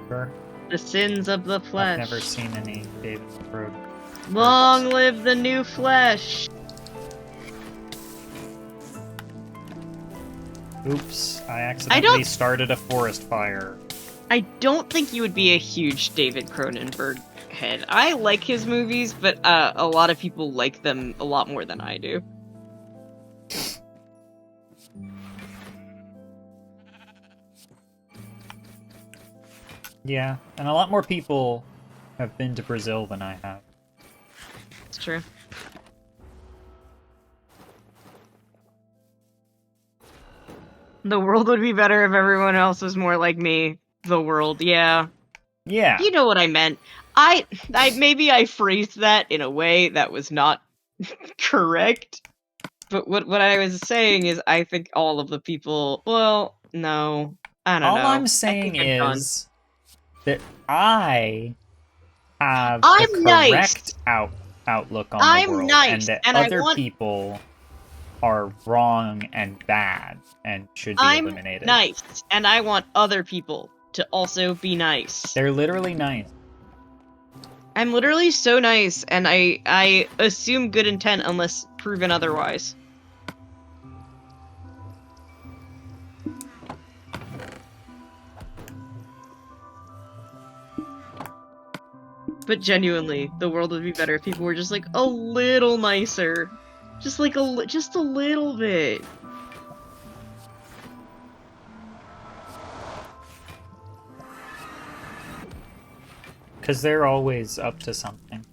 Sure. The Sins of the Flesh. I've never seen any David Cronenberg. Long live the new flesh! Oops, I accidentally started a forest fire. I don't think you would be a huge David Cronenberg head. I like his movies, but a lot of people like them a lot more than I do. Yeah, and a lot more people have been to Brazil than I have. It's true. The world would be better if everyone else was more like me. The world, yeah. Yeah. You know what I meant. Maybe I phrased that in a way that was not correct. But what I was saying is I think all of the people, well, no. I don't know. All I'm saying is that I have I'm the nice. correct outlook on I'm the world, nice, and that and I other want- people are wrong and bad and should be I'm eliminated. nice, and I want other people to also be nice. They're literally nice. I'm literally so nice, and I assume good intent unless proven otherwise. But genuinely, the world would be better if people were just like a little nicer. Just like just a little bit. Because they're always up to something.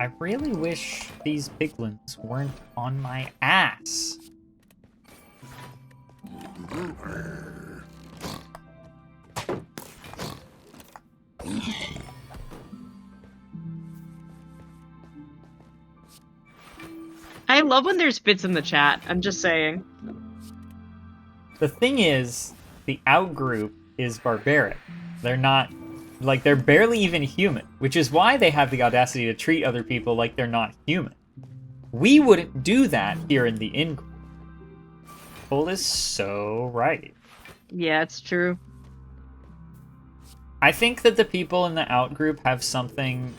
I really wish these piglins weren't on my ass. I love when there's bits in the chat, I'm just saying. The thing is, the outgroup is barbaric. They're not, like, they're barely even human, which is why they have the audacity to treat other people like they're not human. We wouldn't do that here in the in-group. Cole is so right. Yeah, it's true. I think that the people in the outgroup have something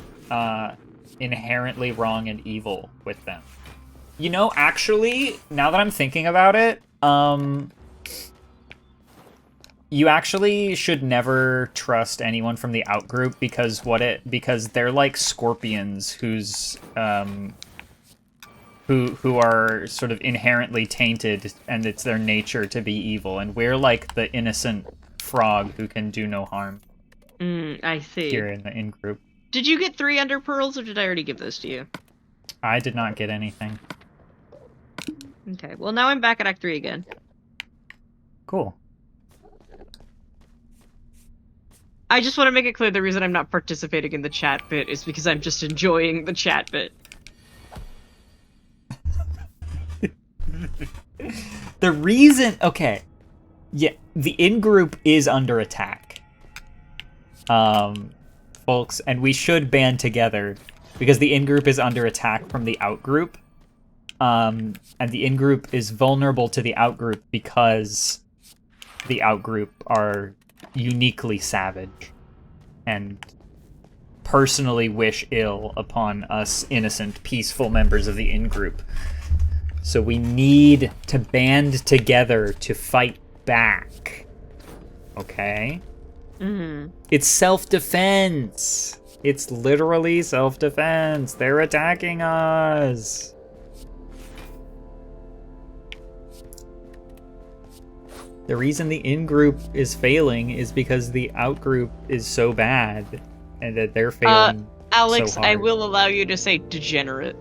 inherently wrong and evil with them. You know, actually, now that I'm thinking about it, You actually should never trust anyone from the outgroup because they're like scorpions who are sort of inherently tainted, and it's their nature to be evil, and we're like the innocent frog who can do no harm I see. here in the in-group. Did you get 3 ender pearls, or did I already give those to you? I did not get anything. Okay, well now I'm back at Act 3 again. Cool. I just want to make it clear the reason I'm not participating in the chat bit is because I'm just enjoying the chat bit. The reason... Okay. Yeah, the in-group is under attack. Folks, and we should band together because the in-group is under attack from the out-group. And the in-group is vulnerable to the out-group because the out-group are uniquely savage and personally wish ill upon us innocent, peaceful members of the in-group. So we need to band together to fight back. Okay? Mm-hmm. It's self-defense. It's literally self-defense. They're attacking us. The reason the in-group is failing is because the out-group is so bad, and that they're failing Alex, so hard. I will allow you to say degenerate.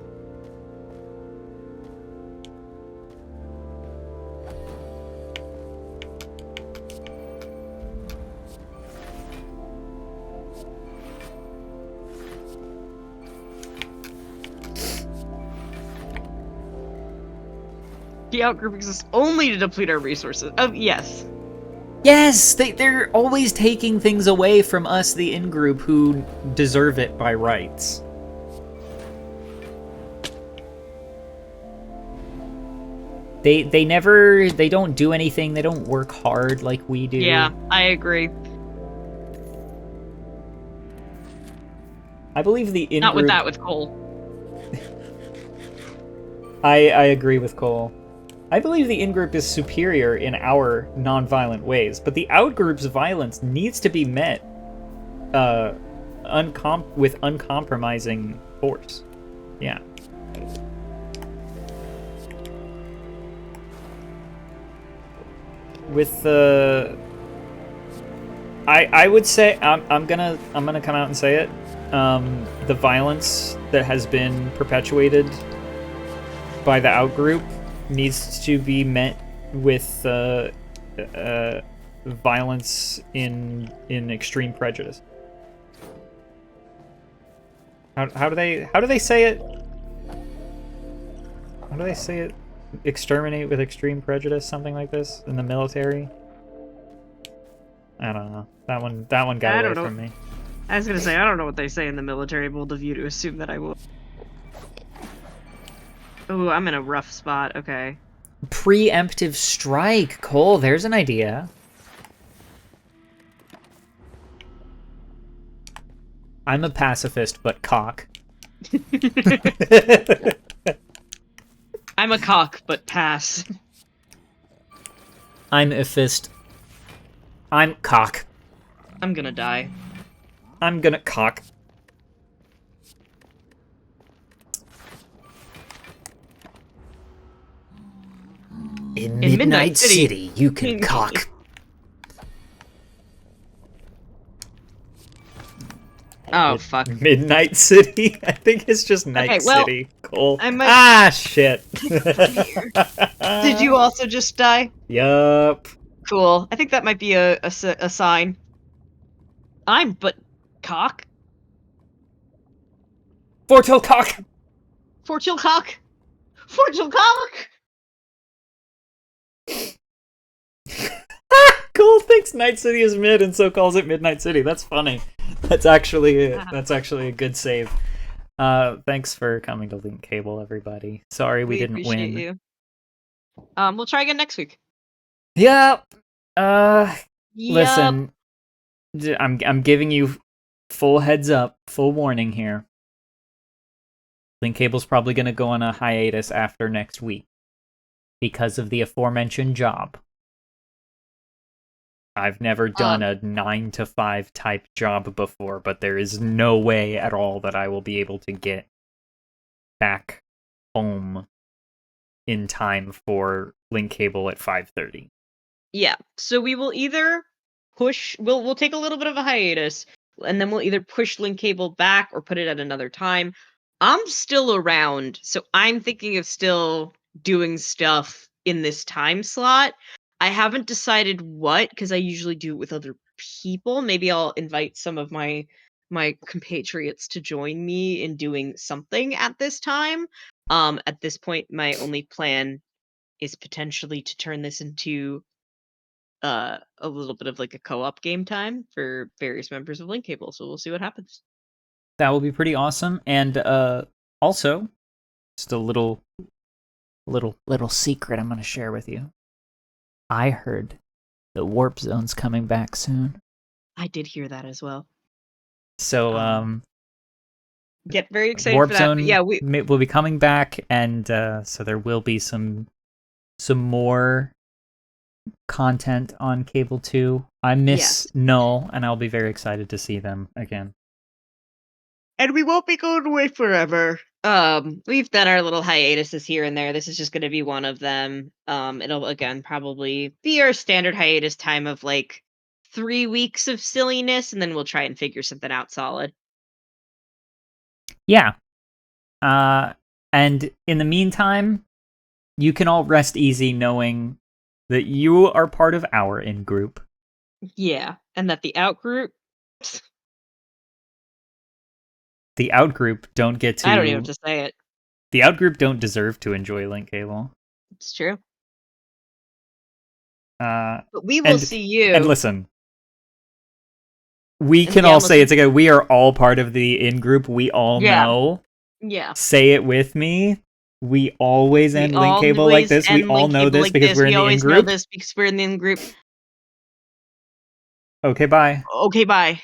The outgroup exists only to deplete our resources. Oh, yes. Yes, they're always taking things away from us, the in-group, who deserve it by rights. They don't do anything, they don't work hard like we do. Yeah, I agree. I believe the in-group... Not with that, with Cole. I agree with Cole. I believe the in-group is superior in our non-violent ways, but the out-group's violence needs to be met with uncompromising force. Yeah. With the... I would say... I'm gonna come out and say it. The violence that has been perpetuated by the outgroup needs to be met with violence in extreme prejudice. How do they say it? How do they say it? Exterminate with extreme prejudice, something like this in the military. I don't know. That one got away from me. I was gonna say, I don't know what they say in the military, bold of you to assume that I will. Ooh, I'm in a rough spot, okay. Preemptive strike, Cole, there's an idea. I'm a pacifist, but cock. I'm a cock, but pass. I'm a fist. I'm cock. I'm gonna die. I'm gonna cock. In Midnight City, you can cock. Oh, fuck. Midnight City? I think it's just Night City. Cole. Ah, shit. Did you also just die? Yup. Cool. I think that might be a sign. I'm but cock. Fortil cock. Fortil cock. Fortil cock. Cole thinks Night City is mid and so calls it Midnight City. That's funny. That's actually a good save. Thanks for coming to Link Cable, everybody. Sorry we didn't win. You. We'll try again next week. Yep. Listen, I'm giving you full heads up, full warning here. Link Cable's probably going to go on a hiatus after next week because of the aforementioned job. I've never done a 9 to 5 type job before, but there is no way at all that I will be able to get back home in time for link cable at 5:30. Yeah. So we will either we'll take a little bit of a hiatus, and then we'll either push link cable back or put it at another time. I'm still around, so I'm thinking of still doing stuff in this time slot. I haven't decided what, because I usually do it with other people. Maybe I'll invite some of my compatriots to join me in doing something at this time. At this point, my only plan is potentially to turn this into a little bit of like a co-op game time for various members of Link Cable. So we'll see what happens. That will be pretty awesome. And also, just a little secret I'm going to share with you. I heard the Warp Zone's coming back soon. I did hear that as well. So Get very excited Warp for that. Zone But yeah, will be coming back, and so there will be some more content on Cable 2. I miss Null, and I'll be very excited to see them again. and we won't be going away forever. We've done our little hiatuses here and there. This is just going to be one of them. It'll again probably be our standard hiatus time of like 3 weeks of silliness, and then we'll try and figure something out solid. Yeah. And in the meantime, you can all rest easy knowing that you are part of our in-group. Yeah, and that the out group. The out-group don't get to... I don't even have to say it. The out-group don't deserve to enjoy Link Cable. It's true. But we will see you. And listen, we can all say it's like we are all part of the in-group. We all know. Yeah. Say it with me. We always end Link Cable like this. We all know this because we're in the in-group. We always know this because we're in the in-group. Okay, bye. Okay, bye.